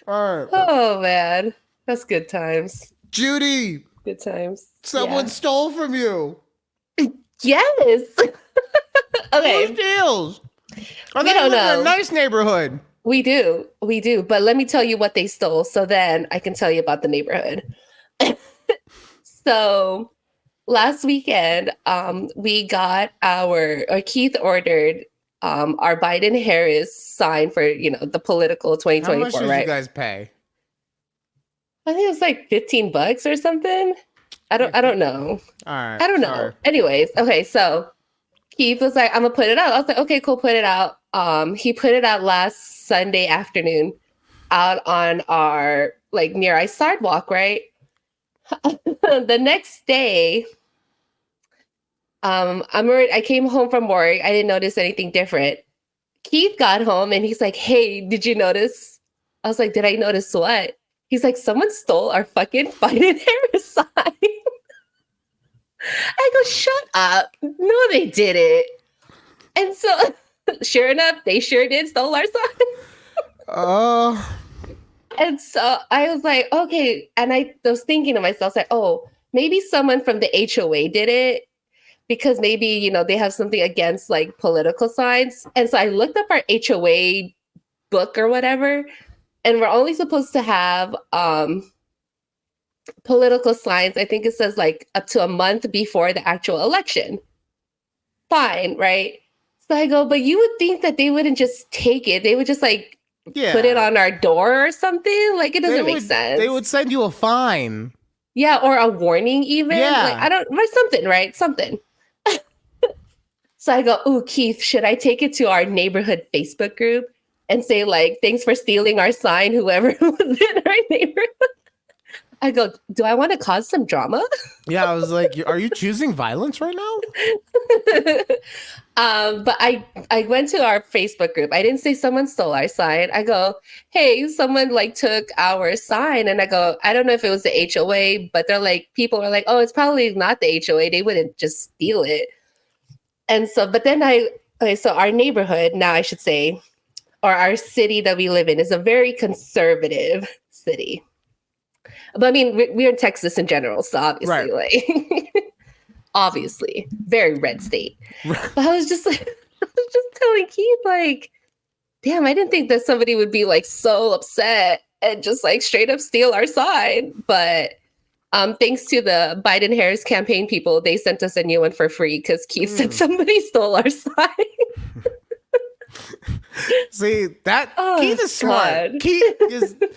all right. Oh man, that's good times. Judy, Good times. someone stole from you. Yes. Okay. Whose deals? Are We they don't live in know. a nice neighborhood? We do. But let me tell you what they stole, so then I can tell you about the neighborhood. So last weekend, we got Keith ordered our Biden Harris sign for the political How 2024, much did right? you guys pay? I think it was like $15 or something. I don't know. All right. I don't know. sorry. Anyways, okay, so Keith was like, I'm gonna put it out. I was like, okay, cool, put it out. He put it out last Sunday afternoon out on our near our sidewalk, right? The next day, I came home from work. I didn't notice anything different. Keith got home and he's like, hey, did you notice? I was like, did I notice what? He's like, someone stole our fucking Biden Harris sign. I go, shut up. No, they didn't. And so, sure enough, they sure did stole our sign. And so I was like, okay. And I was thinking to myself, like, oh, maybe someone from the HOA did it because maybe, they have something against political signs. And so I looked up our HOA book or whatever, and we're only supposed to have political signs. I think it says up to a month before the actual election. Fine, right? So I go, but you would think that they wouldn't just take it. They would just put it on our door or something. It doesn't make sense. They would send you a fine. Yeah, or a warning even. Yeah. Something, right? Something. So I go, ooh, Keith, should I take it to our neighborhood Facebook group and say thanks for stealing our sign, whoever was in our neighborhood? I go, do I want to cause some drama? Yeah, I was like, are you choosing violence right now? But I went to our Facebook group. I didn't say someone stole our sign. I go, hey, someone took our sign. And I go, I don't know if it was the HOA, but they're people were oh, it's probably not the HOA. They wouldn't just steal it. And so, but then I Okay, so our neighborhood, now I should say, or our city that we live in, is a very conservative city. But I mean, we're in Texas in general, so obviously, Right. like, obviously, very red state. But I was just like, I was just telling Keith, like, damn, I didn't think that somebody would be like so upset and just like straight up steal our sign. But thanks to the Biden Harris campaign people, they sent us a new one for free because Keith said somebody stole our sign. See, that Keith is smart. God.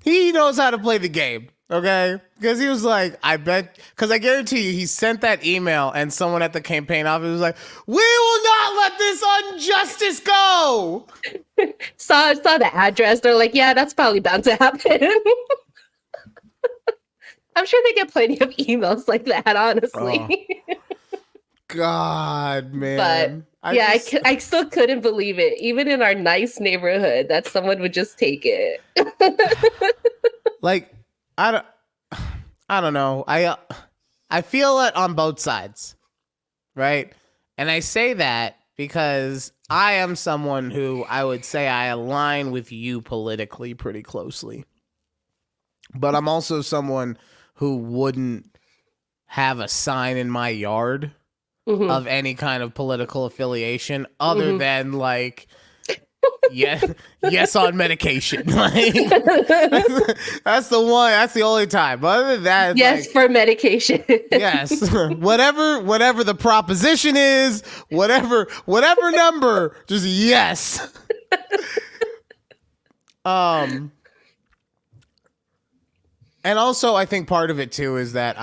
He knows how to play the game. Okay, because he was like, I bet, because I guarantee you, he sent that email and someone at the campaign office was like, "We will not let this injustice go." saw the address. They're like, yeah, that's probably bound to happen. I'm sure they get plenty of emails like that, honestly. God, man. But I still couldn't believe it, even in our nice neighborhood, that someone would just take it. Like, I don't know. I feel it on both sides, right? And I say that because I am someone who I would say I align with you politically pretty closely. But I'm also someone who wouldn't have a sign in my yard of any kind of political affiliation other than like yes on medication. Like, that's the one. That's the only time. But other than that, yes, like, for medication. Yes, whatever the proposition is, whatever number, just yes. And also, I think part of it too is that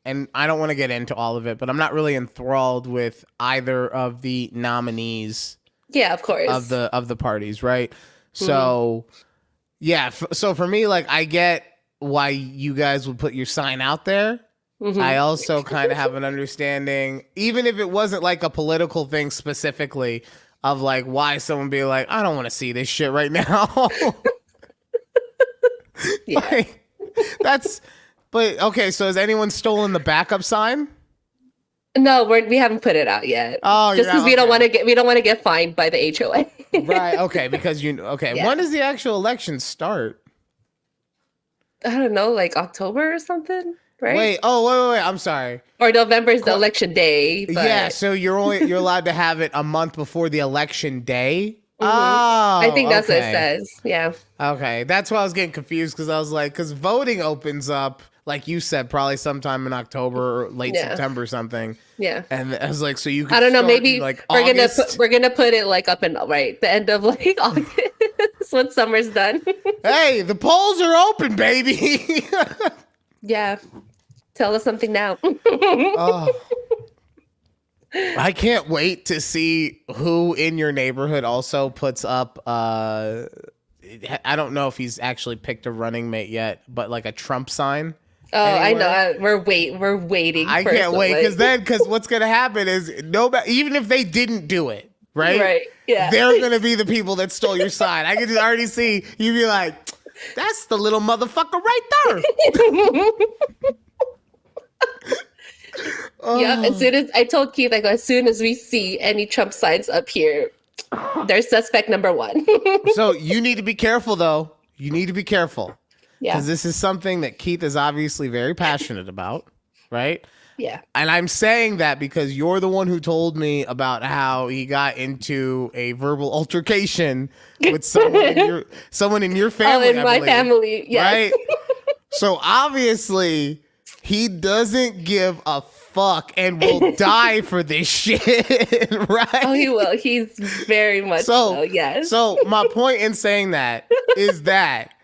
and I don't want to get into all of it, but I'm not really enthralled with either of the nominees. Yeah, of course. Of the parties, right? So, yeah. So for me, like, I get why you guys would put your sign out there. I also kind of have an understanding, even if it wasn't like a political thing specifically, of like why someone be like, I don't want to see this shit right now. Yeah. Like, but okay. So has anyone stolen the backup sign? No, we haven't put it out yet. Oh, just because we don't want to get fined by the HOA. Right. Okay. Because Yeah. When does the actual election start? I don't know, like October or something, right? Wait. I'm sorry. Or November is the election day. But... Yeah. So you're allowed to have it a month before the election day. Oh, I think that's what it says. Yeah. Okay. That's why I was getting confused because I was like, because voting opens up, like you said, probably sometime in October or late September or something. Yeah. And I was like, so you can I don't know, maybe like we're gonna put it like up in the end of like August when summer's done. Hey, the polls are open, baby. Yeah. Tell us something now. Oh. I can't wait to see who in your neighborhood also puts up I don't know if he's actually picked a running mate yet, but like a Trump sign. Oh, anywhere. I know. We're waiting. I can't wait because what's gonna happen is even if they didn't do it, right? Right. Yeah. They're gonna be the people that stole your sign. I can just already see you be like, that's the little motherfucker right there. Yeah, as soon as I told Keith, like, as soon as we see any Trump signs up here, they're suspect number one. So you need to be careful, though. You need to be careful. Yeah. Because this is something that Keith is obviously very passionate about, right? Yeah. And I'm saying that because you're the one who told me about how he got into a verbal altercation with someone in your family. Oh, in my family, yes. Right? So obviously, he doesn't give a fuck and will die for this shit, right? Oh, he will. He's very much so, yes. So my point in saying that is that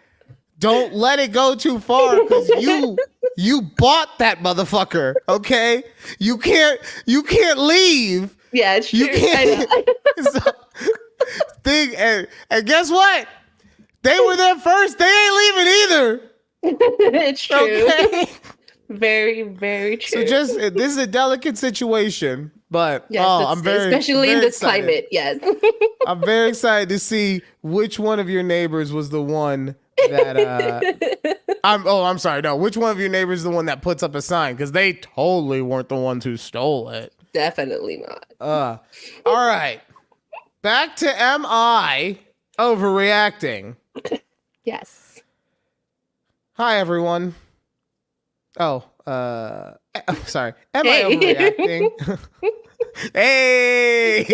don't let it go too far because you bought that motherfucker, okay? You can't leave. Yeah, it's true. You can't. And guess what? They were there first. They ain't leaving either. It's true. Okay? Very, very true. So this is a delicate situation, but yes, I'm especially in this excited. climate. Yes. I'm very excited to see which one of your neighbors was the one that I'm sorry. No, which one of your neighbors is the one that puts up a sign? Because they totally weren't the ones who stole it. Definitely not. All right. Back to am I overreacting? Yes. Hi, everyone. Oh, sorry. Am I Hey. overreacting? Hey!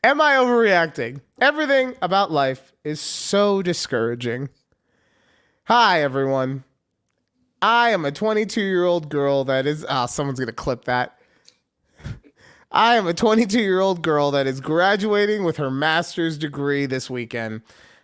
Am I overreacting? Everything about life is so discouraging. Hi, everyone. I am a 22-year-old girl that is... Oh, someone's going to clip that. I am a 22-year-old girl that is graduating with her master's degree this weekend.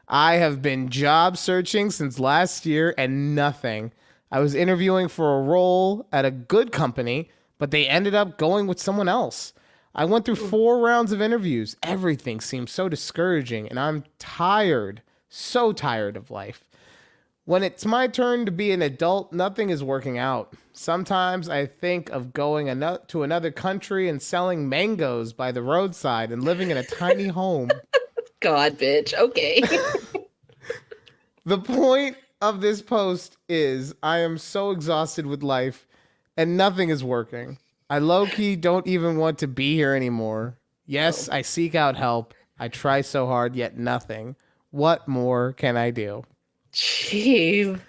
I have been job searching since last year and nothing. I was interviewing for a role at a good company, but they ended up going with someone else. I went through 4 rounds of interviews. Everything seems so discouraging, and I'm tired, so tired of life. When it's my turn to be an adult, nothing is working out. Sometimes I think of going to another country and selling mangoes by the roadside and living in a tiny home. God, bitch. Okay. The point of this post is I am so exhausted with life and nothing is working. I low-key don't even want to be here anymore. Yes, I seek out help. I try so hard, yet nothing. What more can I do? Jeez.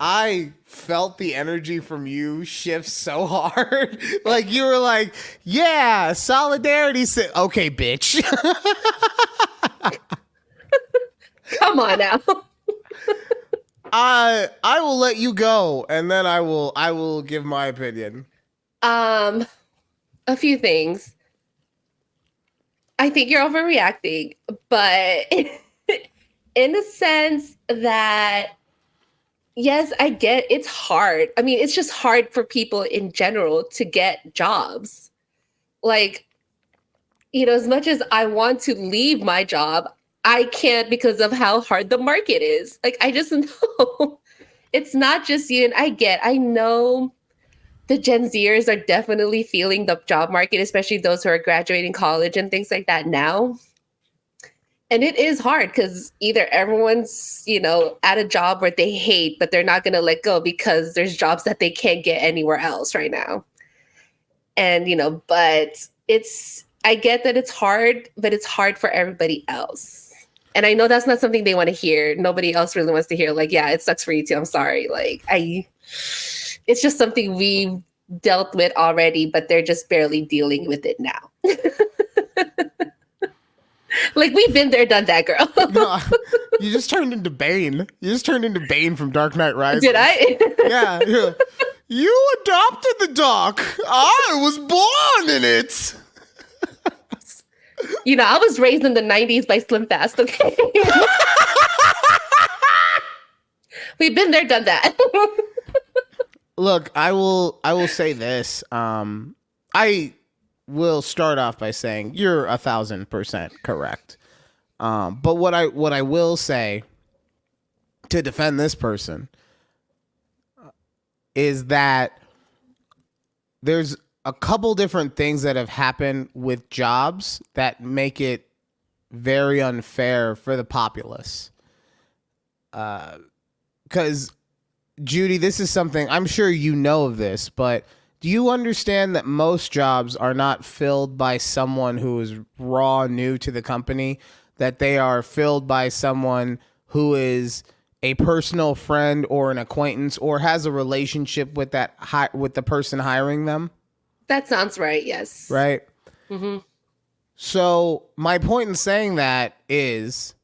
I felt the energy from you shift so hard. Like you were like, yeah, solidarity. Okay, bitch. Come on now. I will let you go, and then I will give my opinion. A few things. I think you're overreacting, but in the sense that, yes, I get it's hard. I mean, it's just hard for people in general to get jobs. Like, as much as I want to leave my job, I can't because of how hard the market is. Like, I just know it's not just you. And I know the Gen Zers are definitely feeling the job market, especially those who are graduating college and things like that now. And it is hard because either everyone's, at a job where they hate, but they're not going to let go because there's jobs that they can't get anywhere else right now. And, but I get that it's hard, but it's hard for everybody else. And I know that's not something they want to hear. Nobody else really wants to hear. Like, yeah, it sucks for you too. I'm sorry. Like, it's just something we've dealt with already, but they're just barely dealing with it now. Like, we've been there, done that, girl. No, you just turned into Bane. You just turned into Bane from Dark Knight Rises. Did I? Yeah. You adopted the doc. I was born in it. I was raised in the 90s by Slim Fast, okay? We've been there, done that. Look, I will say this. I will start off by saying you're 1,000% correct. But what I will say to defend this person is that there's a couple different things that have happened with jobs that make it very unfair for the populace. Because Judy, this is something I'm sure you know of this, but do you understand that most jobs are not filled by someone who is raw new to the company, that they are filled by someone who is a personal friend or an acquaintance or has a relationship with with the person hiring them? That sounds right, yes. Right? Mm-hmm. So my point in saying that is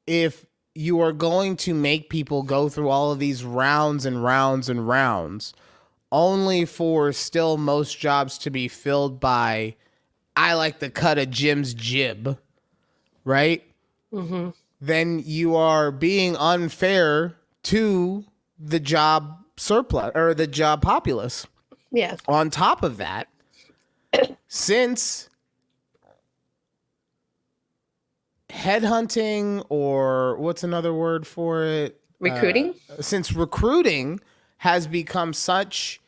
if you are going to make people go through all of these rounds and rounds and rounds only for still most jobs to be filled by, I like the cut of Jim's jib, right? Mm-hmm. Then you are being unfair to the job surplus or the job populace. Yeah. On top of that, since headhunting, or what's another word for it? Recruiting? Since recruiting has become such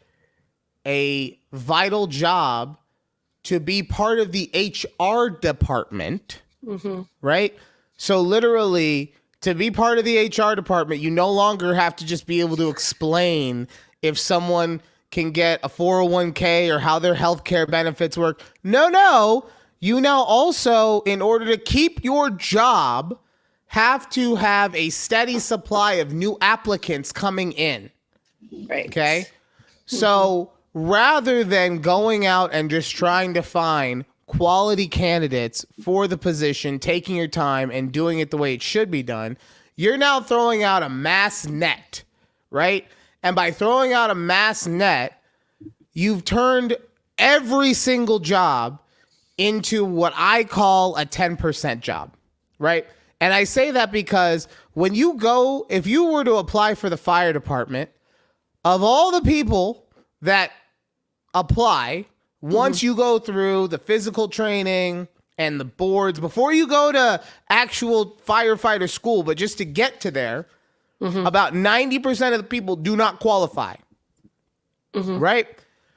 a vital job to be part of the HR department, Mm-hmm. right? So literally, to be part of the HR department, you no longer have to just be able to explain if someone can get a 401k or how their healthcare benefits work. No. You now also, in order to keep your job, have to have a steady supply of new applicants coming in. Right. Okay. So rather than going out and just trying to find quality candidates for the position, taking your time and doing it the way it should be done, you're now throwing out a mass net, right? And by throwing out a mass net, you've turned every single job into what I call a 10% job, right? And I say that because when you go, if you were to apply for the fire department, of all the people that apply, once you go through the physical training and the boards, before you go to actual firefighter school, but just to get to there, about 90% of the people do not qualify, right?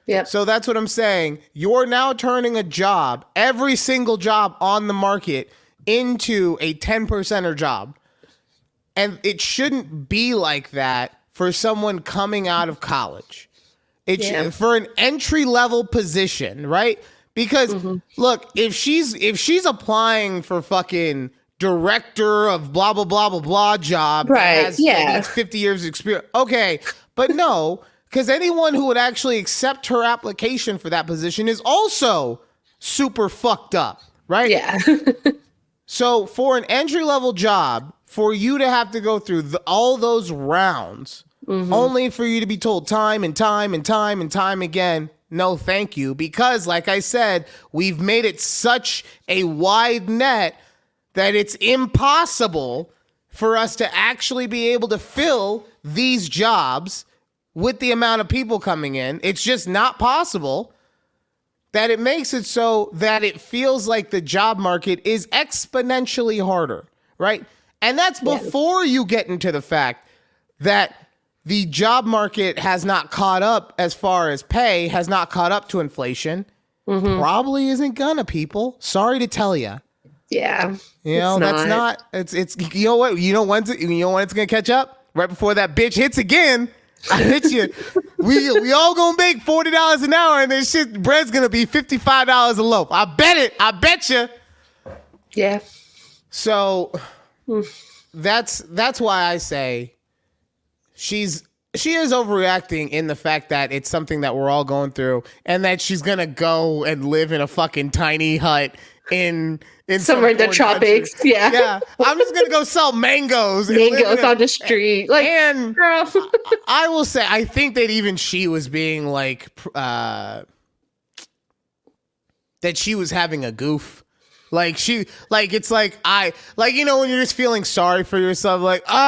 Yeah. So that's what I'm saying. You're now turning a job, every single job on the market, into a 10%er job. And it shouldn't be like that for someone coming out of college. For an entry level position, right? Because look, if she's applying for fucking director of blah blah blah blah blah job, right? That has 50 years of experience. Okay, but no, because anyone who would actually accept her application for that position is also super fucked up, right? Yeah. So for an entry level job, for you to have to go through all those rounds, only for you to be told time and time and time and time again, no, thank you. Because like I said, we've made it such a wide net that it's impossible for us to actually be able to fill these jobs with the amount of people coming in. It's just not possible. That it makes it so that it feels like the job market is exponentially harder, right? And that's before you get into the fact that the job market has not caught up as far as pay, has not caught up to inflation. Probably isn't gonna, people. Sorry to tell you. Yeah. You know, it's you know what? You know when it's gonna catch up? Right before that bitch hits again. I hit you. We all gonna make $40 an hour, and then shit, bread's gonna be $55 a loaf. I bet it. I bet you. Yeah. So that's why I say she is overreacting in the fact that it's something that we're all going through, and that she's gonna go and live in a fucking tiny hut in somewhere in the tropics. Country. Yeah. I'm just gonna go sell mangoes on the street. Like, and girl. I will say, I think that even she was being like, that she was having a goof. Like it's like you know, when you're just feeling sorry for yourself, like, like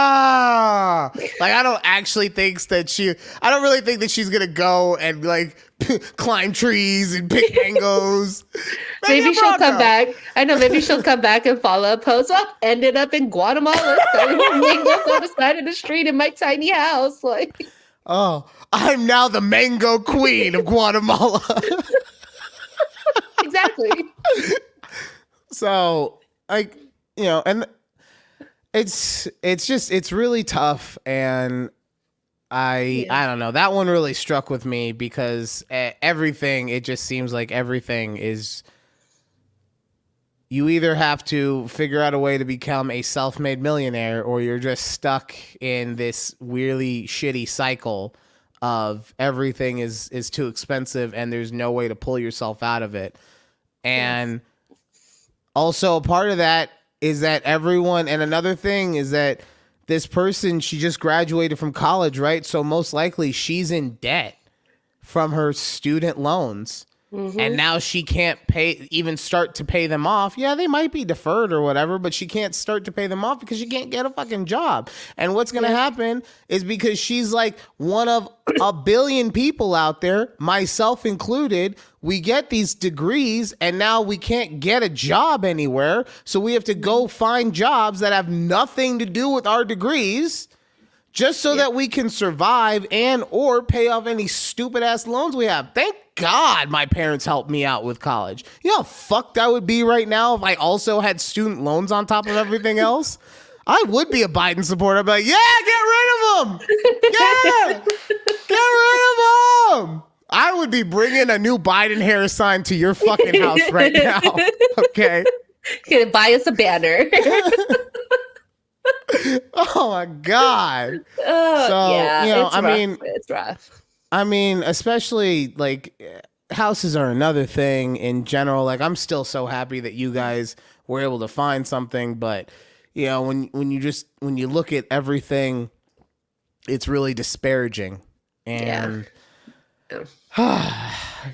I don't really think that she's gonna go and like climb trees and pick mangoes. Maybe she'll come back. I know, maybe she'll come back and follow a post. Oh, ended up in Guatemala selling mangoes on the side of the street in my tiny house. Like, oh, I'm now the mango queen of Guatemala. Exactly. So, like, you know, and it's really tough, and I don't know. That one really struck with me because it just seems like everything is, you either have to figure out a way to become a self-made millionaire, or you're just stuck in this really shitty cycle of everything is too expensive and there's no way to pull yourself out of it. And also a part of that is that everyone, and another thing is that this person, she just graduated from college, right? So most likely she's in debt from her student loans. And now she can't even start to pay them off. Yeah, they might be deferred or whatever, but she can't start to pay them off because she can't get a fucking job. And what's going to happen is, because she's like one of a billion people out there, myself included, we get these degrees and now we can't get a job anywhere. So we have to go find jobs that have nothing to do with our degrees, just so that we can survive and or pay off any stupid ass loans we have. Thank God my parents helped me out with college. You know how fucked I would be right now if I also had student loans on top of everything else? I would be a Biden supporter. I'd be like, yeah, get rid of him. Yeah, get rid of him. I would be bringing a new Biden-Harris sign to your fucking house right now. Okay. Gonna buy us a banner. Oh my God. Oh, So, yeah, you know, it's rough. It's rough. I mean, especially like houses are another thing in general. Like, I'm still so happy that you guys were able to find something, but you know, when you look at everything, it's really disparaging. And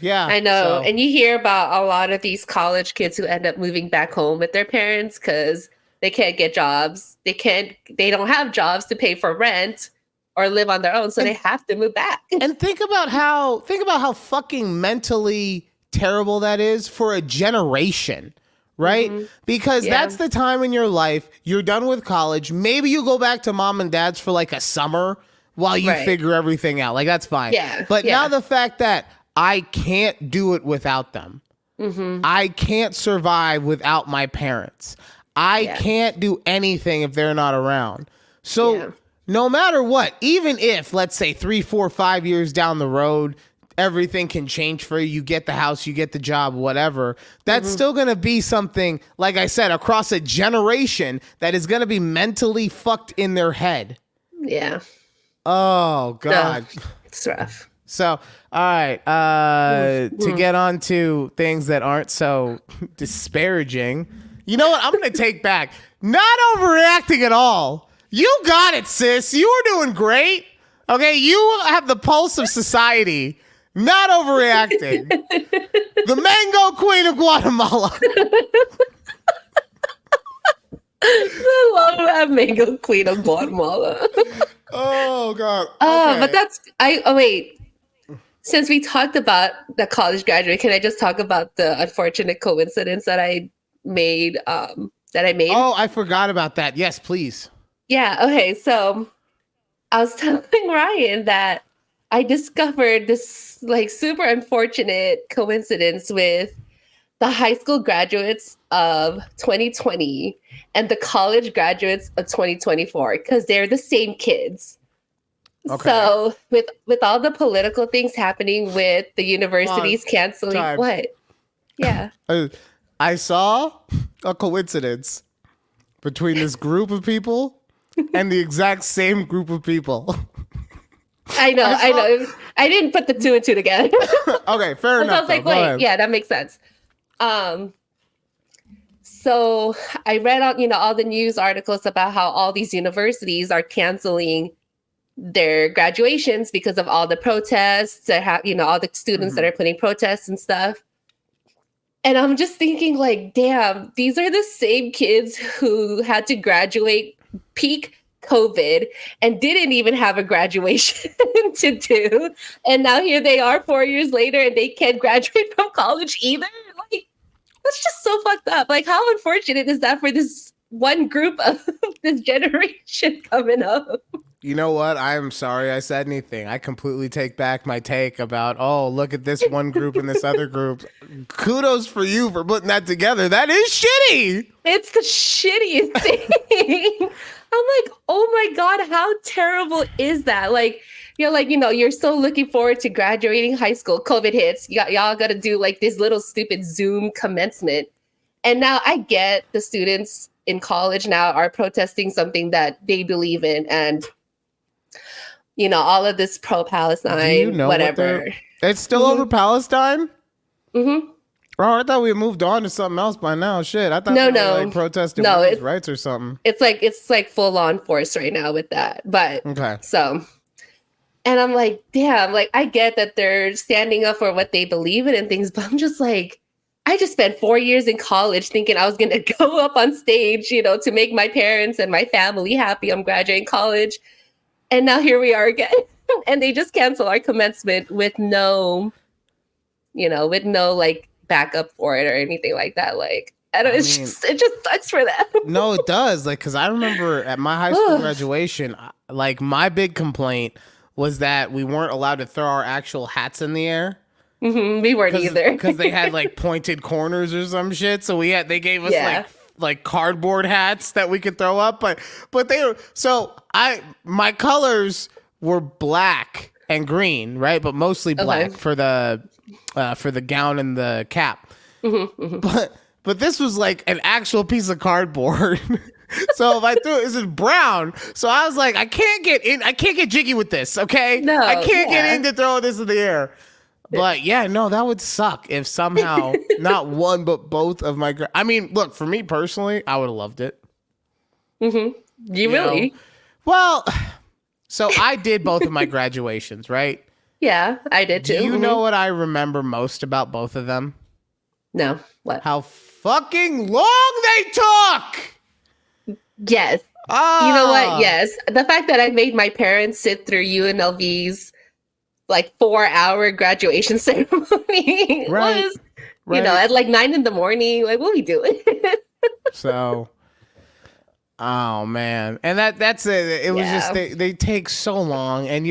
yeah, I know. so- And you hear about a lot of these college kids who end up moving back home with their parents because they can't get jobs. They don't have jobs to pay for rent or live on their own, so they have to move back. And think about how fucking mentally terrible that is for a generation, right? Mm-hmm. Because that's the time in your life you're done with college. Maybe you go back to mom and dad's for like a summer while you figure everything out. Like, that's fine. Yeah. But now the fact that I can't do it without them. Mm-hmm. I can't survive without my parents. I can't do anything if they're not around. So no matter what, even if, let's say 3, 4, 5 years down the road, everything can change for you. You get the house, you get the job, whatever. That's still going to be something, like I said, across a generation that is going to be mentally fucked in their head. Yeah. Oh, God. It's rough. So, all right, to get on to things that aren't so disparaging, you know what? I'm going to take back. Not overreacting at all. You got it, sis. You were doing great. Okay, you have the pulse of society. Not overreacting. The mango queen of Guatemala. I love that mango queen of Guatemala. Oh, God. But wait. Since we talked about the college graduate, can I just talk about the unfortunate coincidence that I made? Oh, I forgot about that. Yes, please. Yeah. Okay. So I was telling Ryan that I discovered this like super unfortunate coincidence with the high school graduates of 2020 and the college graduates of 2024 because they're the same kids. Okay. So with all the political things happening with the universities canceling, what? Yeah. I saw a coincidence between this group of people and the exact same group of people. I know. I didn't put the 2 and 2 together. Okay, fair enough. So I was like, wait, yeah, that makes sense. So I read all the news articles about how all these universities are canceling their graduations because of all the protests that have, all the students that are putting protests and stuff. And I'm just thinking like, damn, these are the same kids who had to graduate peak COVID and didn't even have a graduation to do. And now here they are 4 years later and they can't graduate from college either. Like, that's just so fucked up. Like, how unfortunate is that for this one group of this generation coming up? You know what? I'm sorry I said anything. I completely take back my take about, oh, look at this one group and this other group. Kudos for you for putting that together. That is shitty. It's the shittiest thing. I'm like, oh my God, how terrible is that? Like, you're so looking forward to graduating high school. COVID hits. Y'all got to do like this little stupid Zoom commencement. And now I get the students in college now are protesting something that they believe in. And all of this pro-Palestine, whatever. It's still over Palestine? Mm-hmm. Oh, I thought we had moved on to something else by now. Shit, I thought they were like protesting women's rights or something. It's like full on force right now with that. But okay. So, and I'm like, damn, like I get that they're standing up for what they believe in and things, but I'm just like, I just spent 4 years in college thinking I was going to go up on stage, to make my parents and my family happy. I'm graduating college. And now here we are again. And they just cancel our commencement with no like backup for it or anything like that. Like, it just sucks for them. No, it does. Like, cause I remember at my high school graduation, like my big complaint was that we weren't allowed to throw our actual hats in the air. Mm-hmm, we weren't either. Because they had like pointed corners or some shit. So they gave us like like cardboard hats that we could throw up, but they were my colors were black and green, right? But mostly black for the gown and the cap. But this was like an actual piece of cardboard. So if I threw it, this is brown. So I was like, I can't get jiggy with this, okay? No, I can't get in to throw this in the air. But yeah, no, that would suck if somehow not one but both of my. I mean, look, for me personally, I would have loved it. Mm-hmm. You really? Know? Well, so I did both of my graduations, right? Yeah, I did too. Do you know what I remember most about both of them? No, what? How fucking long they took! Yes. You know what? Yes. The fact that I made my parents sit through UNLV's like 4-hour graduation ceremony was, you know, at like 9 a.m. Like, what are we doing? So, oh man, and that's it. It was just they take so long, and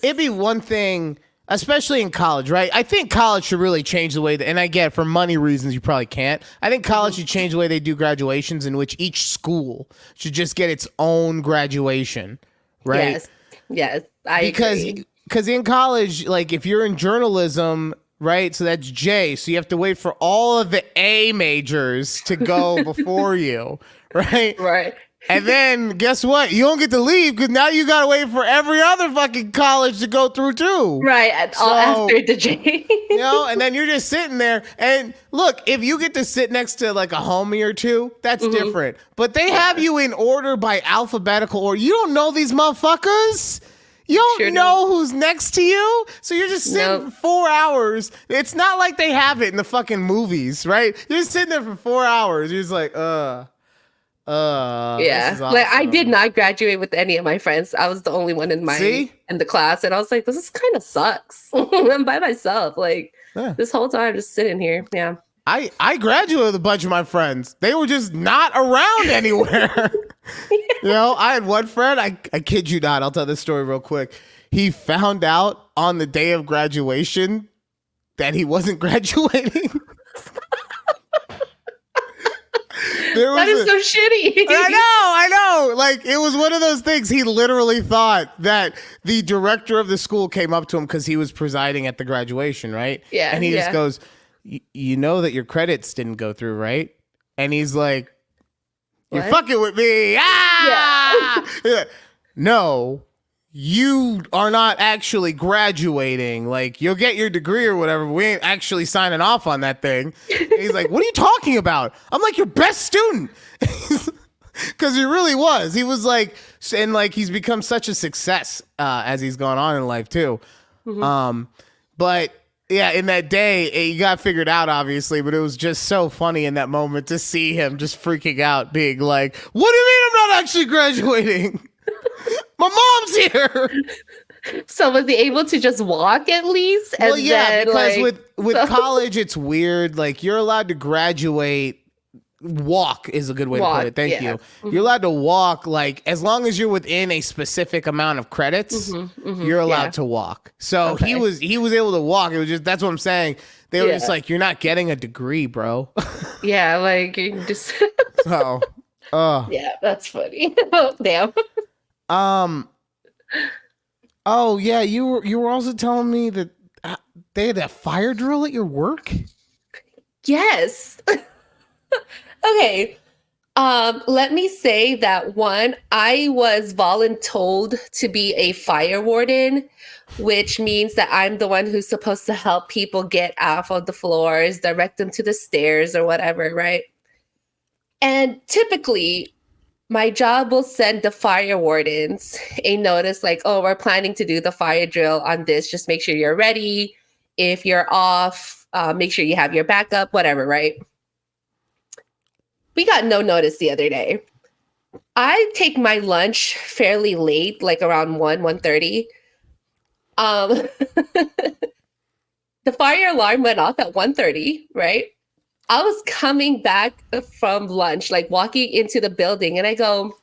it'd be one thing, especially in college, right? I think college should really change the way and I get for money reasons you probably can't. I think college should change the way they do graduations, in which each school should just get its own graduation, right? Yes, I agree. Because in college, like if you're in journalism, right? So that's J. So you have to wait for all of the A majors to go before you, right? Right. And then guess what? You don't get to leave because now you got to wait for every other fucking college to go through too. Right. After the J. You know, and then you're just sitting there. And look, if you get to sit next to like a homie or two, that's different. But they have you in order by alphabetical order. You don't know these motherfuckers. You don't know who's next to you. So you're just sitting for 4 hours. It's not like they have it in the fucking movies, right? You're just sitting there for 4 hours. You're just like, yeah. Awesome. Like I did not graduate with any of my friends. I was the only one in the class. And I was like, this is kind of sucks. I'm by myself. Like this whole time just sitting here. Yeah. I graduated with a bunch of my friends. They were just not around anywhere. You know, I had one friend, I kid you not, I'll tell this story real quick. He found out on the day of graduation that he wasn't graduating. That is so shitty. I know. Like, it was one of those things. He literally thought that the director of the school came up to him because he was presiding at the graduation, right? Yeah. And he just goes, you know that your credits didn't go through, right? And he's like, you're fucking with me. Ah! Yeah. No, you are not actually graduating. Like, you'll get your degree or whatever, but we ain't actually signing off on that thing. And he's like, what are you talking about? I'm like, your best student. Because he really was. He was like, and like, he's become such a success as he's gone on in life too. But yeah, in that day, he got figured out, obviously, but it was just so funny in that moment to see him just freaking out, being like, what do you mean I'm not actually graduating? My mom's here. So was he able to just walk at least? Well, yeah, because with college, it's weird. Like, you're allowed to graduate. Walk is a good way to put it. Thank you. You're allowed to walk, like, as long as you're within a specific amount of credits, you're allowed to walk. So he was able to walk. It was just, that's what I'm saying. They were just like, you're not getting a degree, bro. Yeah, like, you just so yeah, that's funny. Oh, damn. Oh yeah, you were also telling me that they had a fire drill at your work? Yes. Okay. Let me say that one, I was voluntold to be a fire warden, which means that I'm the one who's supposed to help people get off of the floors, direct them to the stairs or whatever, right? And typically, my job will send the fire wardens a notice like, oh, we're planning to do the fire drill on this. Just make sure you're ready. If you're off, make sure you have your backup, whatever, right? We got no notice the other day. I take my lunch fairly late, like around 1:30. The fire alarm went off at 1:30, right? I was coming back from lunch, like walking into the building, and I go,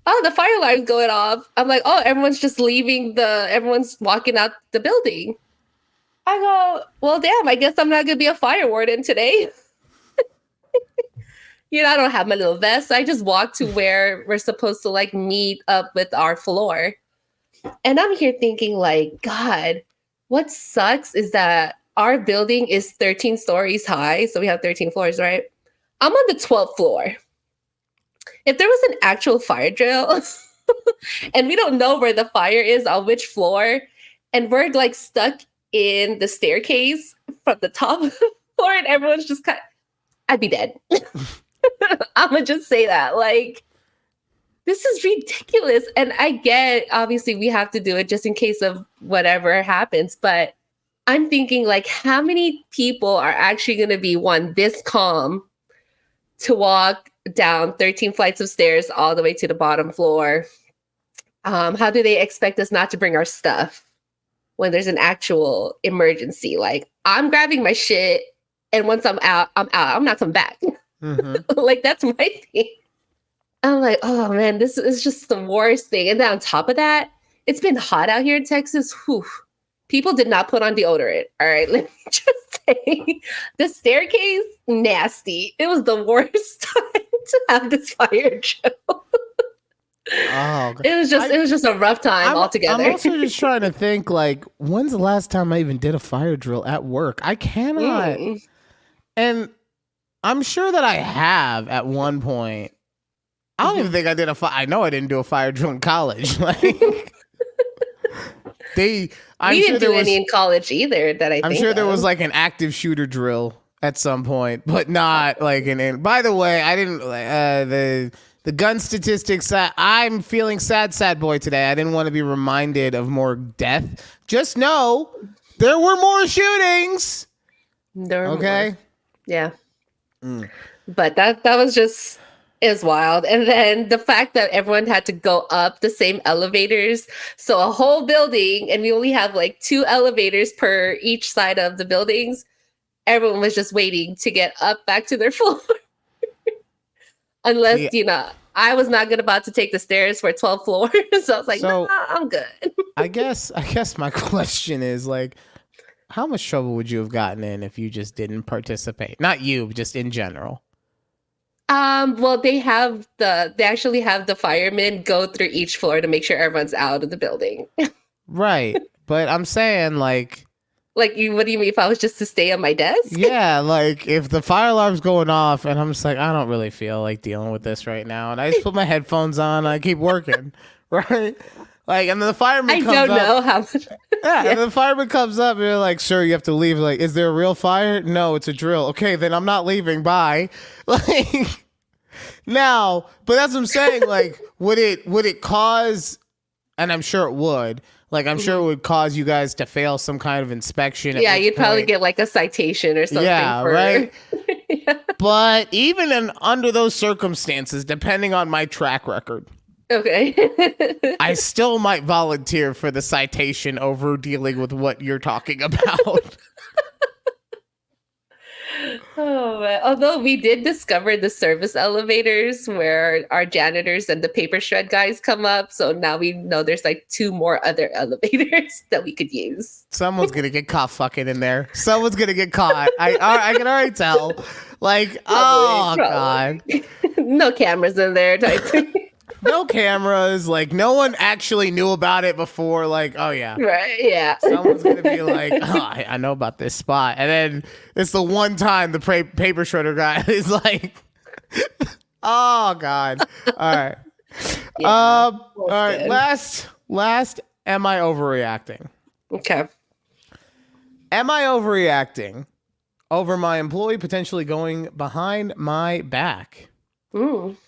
oh, the fire alarm's going off. I'm like, oh, everyone's just leaving everyone's walking out the building. I go, well, damn, I guess I'm not going to be a fire warden today. I don't have my little vest. So I just walked to where we're supposed to like meet up with our floor. And I'm here thinking, like, God, what sucks is that our building is 13 stories high. So we have 13 floors, right? I'm on the 12th floor. If there was an actual fire drill and we don't know where the fire is on which floor, and we're like stuck in the staircase from the top floor, and everyone's just I'd be dead. I'm gonna just say that. Like, this is ridiculous. And I get, obviously, we have to do it just in case of whatever happens. But I'm thinking, like, how many people are actually going to be this calm to walk down 13 flights of stairs all the way to the bottom floor? How do they expect us not to bring our stuff when there's an actual emergency? Like, I'm grabbing my shit, and once I'm out. I'm not coming back. Mm-hmm. Like, that's my thing. I'm like, oh man, this is just the worst thing. And then on top of that, it's been hot out here in Texas. Whew. People did not put on deodorant. All right, let me just say, the staircase, nasty. It was the worst time to have this fire drill. Oh, it was just a rough time altogether. I'm also just trying to think, like, when's the last time I even did a fire drill at work? I cannot. And I'm sure that I have at one point. I don't even think I did I know I didn't do a fire drill in college. Like, we didn't do any in college either. I'm sure there was like an active shooter drill at some point, but not like an. By the way, I didn't the gun statistics. I'm feeling sad boy today. I didn't want to be reminded of more death. Just know there were more shootings. Okay. More. Yeah. But that was just. Is wild. And then the fact that everyone had to go up the same elevators. So a whole building, and we only have like 2 elevators per each side of the buildings. Everyone was just waiting to get up back to their floor. Unless, I was not about to take the stairs for 12 floors. So I was like, nah, I'm good. I guess my question is, like, how much trouble would you have gotten in if you just didn't participate? Not you, just in general. Well, they actually have the firemen go through each floor to make sure everyone's out of the building. Right. But I'm saying, like, what do you mean if I was just to stay on my desk? Yeah, like if the fire alarm's going off and I'm just like, I don't really feel like dealing with this right now. And I just put my headphones on and I keep working. Right? Like, and then the fireman comes up. I don't know how much. Yeah, and the fireman comes up and they're like, sir, you have to leave. Like, is there a real fire? No, it's a drill. Okay, then I'm not leaving. Bye. Like, now, but that's what I'm saying. Like, would it cause, and I'm sure it would, like, I'm sure it would cause you guys to fail some kind of inspection. Yeah, you'd probably get like a citation or something. Yeah, right? Yeah. But even under those circumstances, depending on my track record, okay, I still might volunteer for the citation over dealing with what you're talking about. Oh man. Although we did discover the service elevators where our janitors and the paper shred guys come up, so now we know there's like 2 more other elevators that we could use. Someone's gonna get caught fucking in there. Someone's gonna get caught. I can already tell. Like, probably. God, no cameras in there type thing. No cameras, like no one actually knew about it before, like, oh yeah. Right, yeah. Someone's gonna be like, oh, I know about this spot. And then it's the one time the paper shredder guy is like, oh God. All right. Yeah, all right. Good. Last, am I overreacting? Okay. Am I overreacting over my employee potentially going behind my back? Ooh.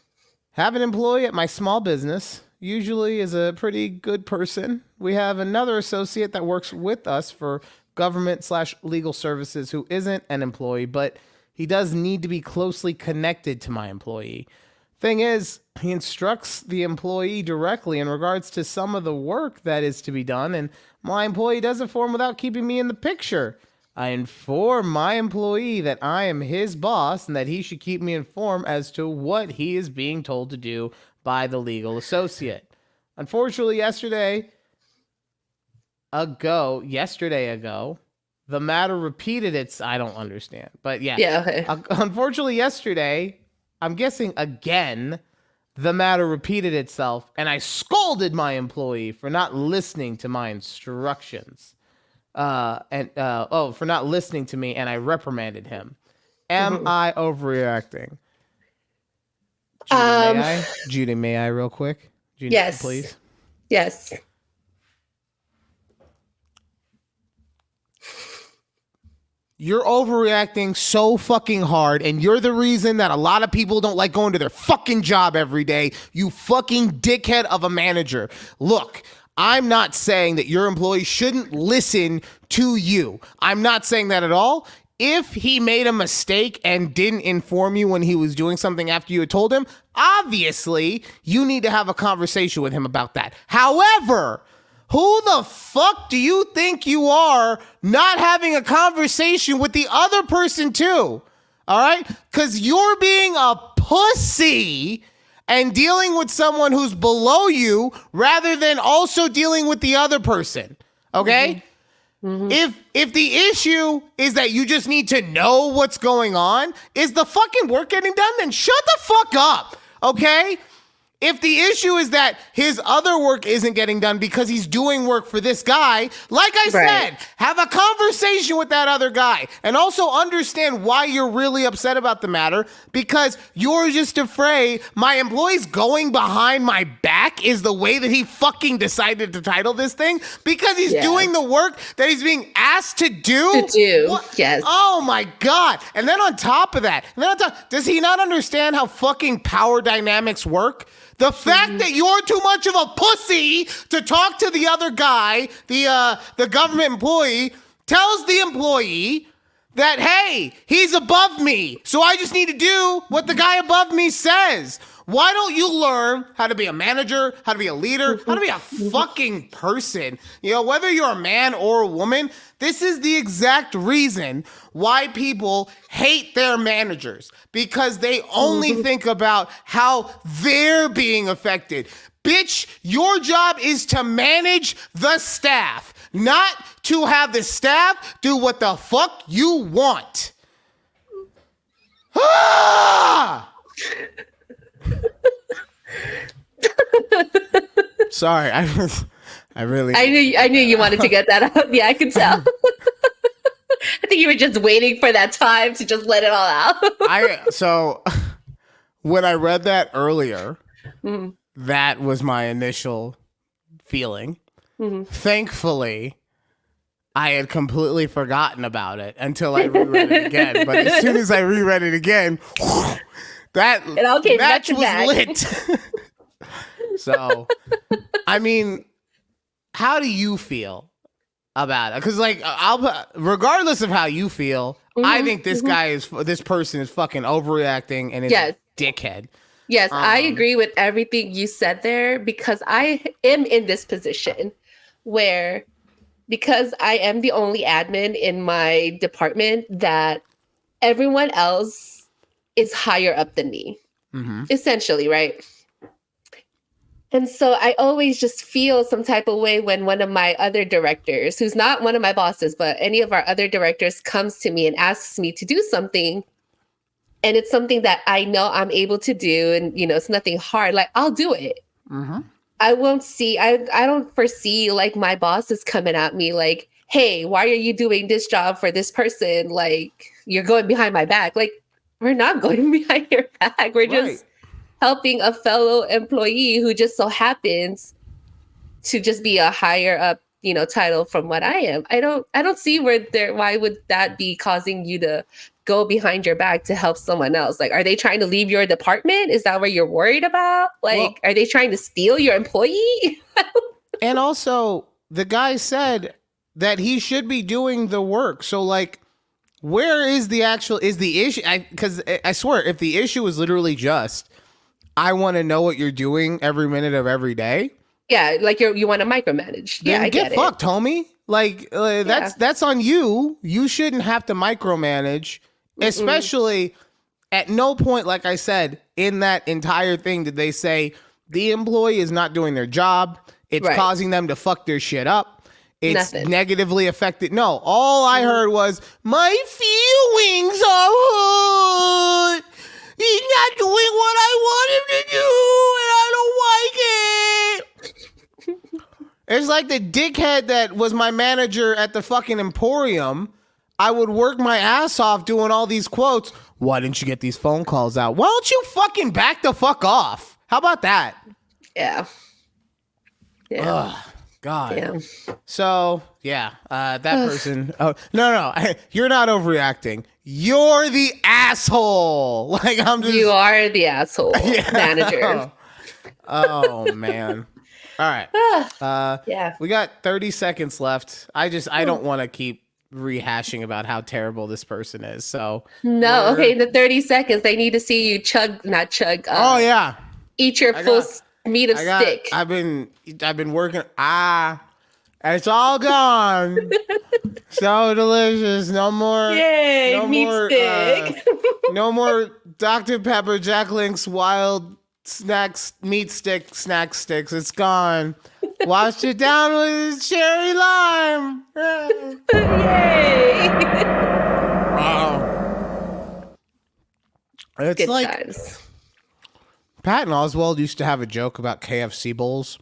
Have an employee at my small business, usually is a pretty good person. We have another associate that works with us for government/legal services who isn't an employee, but he does need to be closely connected to my employee. Thing is, he instructs the employee directly in regards to some of the work that is to be done, and my employee does it for him without keeping me in the picture. I inform my employee that I am his boss and that he should keep me informed as to what he is being told to do by the legal associate. Unfortunately, yesterday ago, the matter repeated its, I don't understand, but yeah. Yeah. Okay. Unfortunately, yesterday, I'm guessing again, the matter repeated itself, and I scolded my employee for not listening to my instructions. For not listening to me, and I reprimanded him. Am I overreacting? Judy, may I? Judy, may I real quick? Judy, yes. Please. Yes. You're overreacting so fucking hard, and you're the reason that a lot of people don't like going to their fucking job every day. You fucking dickhead of a manager. Look, I'm not saying that your employee shouldn't listen to you. I'm not saying that at all. If he made a mistake and didn't inform you when he was doing something after you had told him, obviously you need to have a conversation with him about that. However, who the fuck do you think you are not having a conversation with the other person too? All right? Because you're being a pussy and dealing with someone who's below you rather than also dealing with the other person. Okay? If the issue is that you just need to know what's going on, is the fucking work getting done? Then shut the fuck up. Okay? If the issue is that his other work isn't getting done because he's doing work for this guy, like I said, have a conversation with that other guy and also understand why you're really upset about the matter, because you're just afraid my employee's going behind my back is the way that he fucking decided to title this thing, because he's doing the work that he's being asked to do. Yes. Oh my God. And then on top of that, does he not understand how fucking power dynamics work? The fact that you're too much of a pussy to talk to the other guy, the government employee, tells the employee that, hey, he's above me, so I just need to do what the guy above me says. Why don't you learn how to be a manager, how to be a leader, how to be a fucking person? You know, whether you're a man or a woman, this is the exact reason why people hate their managers, because they only think about how they're being affected. Bitch, your job is to manage the staff, not to have the staff do what the fuck you want. Ah! Sorry, I knew you wanted to get that out. Yeah, I could tell. I think you were just waiting for that time to just let it all out. So when I read that earlier, that was my initial feeling. Thankfully, I had completely forgotten about it until I reread it again. But as soon as I reread it again, that match was lit. So, I mean, how do you feel about it? Because, like, regardless of how you feel, I think this person is fucking overreacting and is a dickhead. Yes, I agree with everything you said there, because I am in this position where, because I am the only admin in my department, that everyone else is higher up than me, essentially, right? And so I always just feel some type of way when one of my other directors, who's not one of my bosses, but any of our other directors, comes to me and asks me to do something. And it's something that I know I'm able to do. And, you know, it's nothing hard. Like, I'll do it. I don't foresee like my boss is coming at me like, hey, why are you doing this job for this person? Like, you're going behind my back. Like, we're not going behind your back. We're just helping a fellow employee who just so happens to just be a higher up, you know, title from what I am. I don't see why would that be causing you to go behind your back to help someone else? Like, are they trying to leave your department? Is that what you're worried about? Like, are they trying to steal your employee? And also, the guy said that he should be doing the work. So, like, where is the issue? Because I swear, if the issue is literally just, I want to know what you're doing every minute of every day. Yeah, like you want to micromanage. Yeah, I get it. Get fucked, homie. Like, that's on you. You shouldn't have to micromanage, especially at no point, like I said, in that entire thing did they say the employee is not doing their job. It's causing them to fuck their shit up. It's negatively affected. No, all I heard was, my feelings are hurt. He's not doing what I want him to do, and I don't like it. It's like the dickhead that was my manager at the fucking Emporium. I would work my ass off doing all these quotes. Why didn't you get these phone calls out? Why don't you fucking back the fuck off? How about that? Yeah. Yeah. Ugh, God. Yeah. So, yeah, that person. Oh, no. You're not overreacting. You're the asshole. Like, I'm just. You are the asshole manager. Oh, man. All right. Yeah. We got 30 seconds left. I don't want to keep rehashing about how terrible this person is. So no, okay, the 30 seconds they need to see you not chug. Oh yeah, eat your full meat of stick. I've been working. And it's all gone. So delicious. No more. Yay, no meat more, stick. No more Dr. Pepper, Jack Link's wild snacks, meat stick, snack sticks. It's gone. Wash it down with cherry lime. Yay! Wow. It's Good like times. Patton Oswalt used to have a joke about KFC bowls.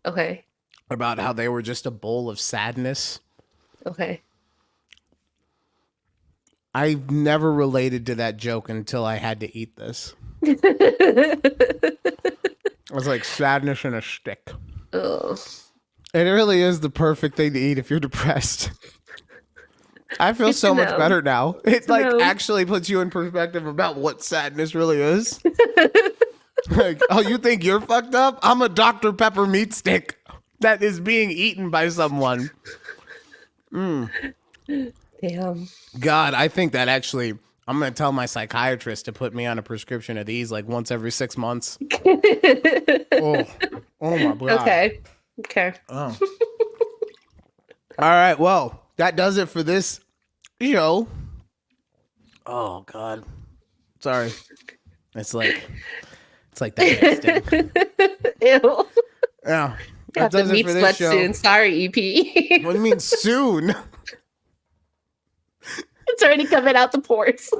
Okay. About how they were just a bowl of sadness. Okay. I've never related to that joke until I had to eat this. It was like sadness in a stick. Oh. It really is the perfect thing to eat if you're depressed. I feel so much better now. It actually puts you in perspective about what sadness really is. Like, oh, you think you're fucked up? I'm a Dr. Pepper meat stick that is being eaten by someone. Damn. God, I think that actually, I'm going to tell my psychiatrist to put me on a prescription of these like once every 6 months. Oh my God. Okay. Oh. All right. Well, that does it for this show. Oh God. Sorry. It's like that. Ew. Yeah. Got the meat sweat soon. Sorry, EP. What do you mean soon? It's already coming out the pores.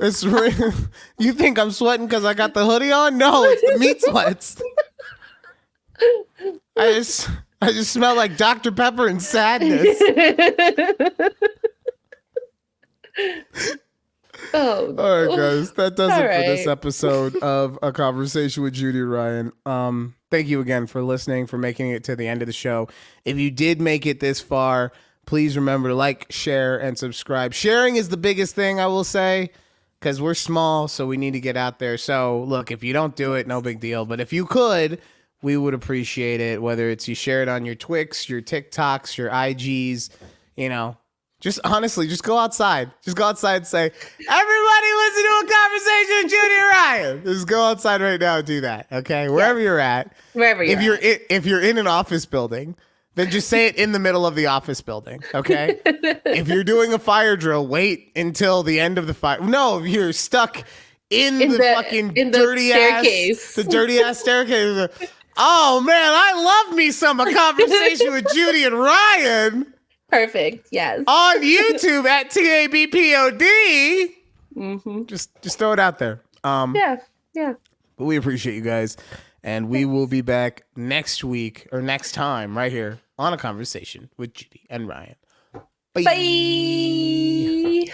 You think I'm sweating because I got the hoodie on? No, it's the meat sweats. I just smell like Dr. Pepper and sadness. Oh, all right, guys. That does it for this episode of A Conversation with Judy and Ryan. Thank you again for listening, for making it to the end of the show. If you did make it this far, please remember to like, share, and subscribe. Sharing is the biggest thing, I will say, because we're small, so we need to get out there. So, look, if you don't do it, no big deal. But if you could, we would appreciate it, whether it's you share it on your Twix, your TikToks, your IGs, just honestly, just go outside. Just go outside and say, everybody listen to A Conversation with Judy and Ryan. Just go outside right now and do that, okay? Wherever you're at. If you're in an office building, then just say it in the middle of the office building, okay? If you're doing a fire drill, wait until the end of the fire. No, if you're stuck in the fucking dirty staircase. The dirty ass staircase. Oh man, I love me some A Conversation with Judy and Ryan. Perfect. Yes. On YouTube at takeabreathpod. Mm-hmm. Just throw it out there. Yeah. But we appreciate you guys, and we will be back next week or next time right here on A Conversation with Judy and Ryan. Bye. Bye.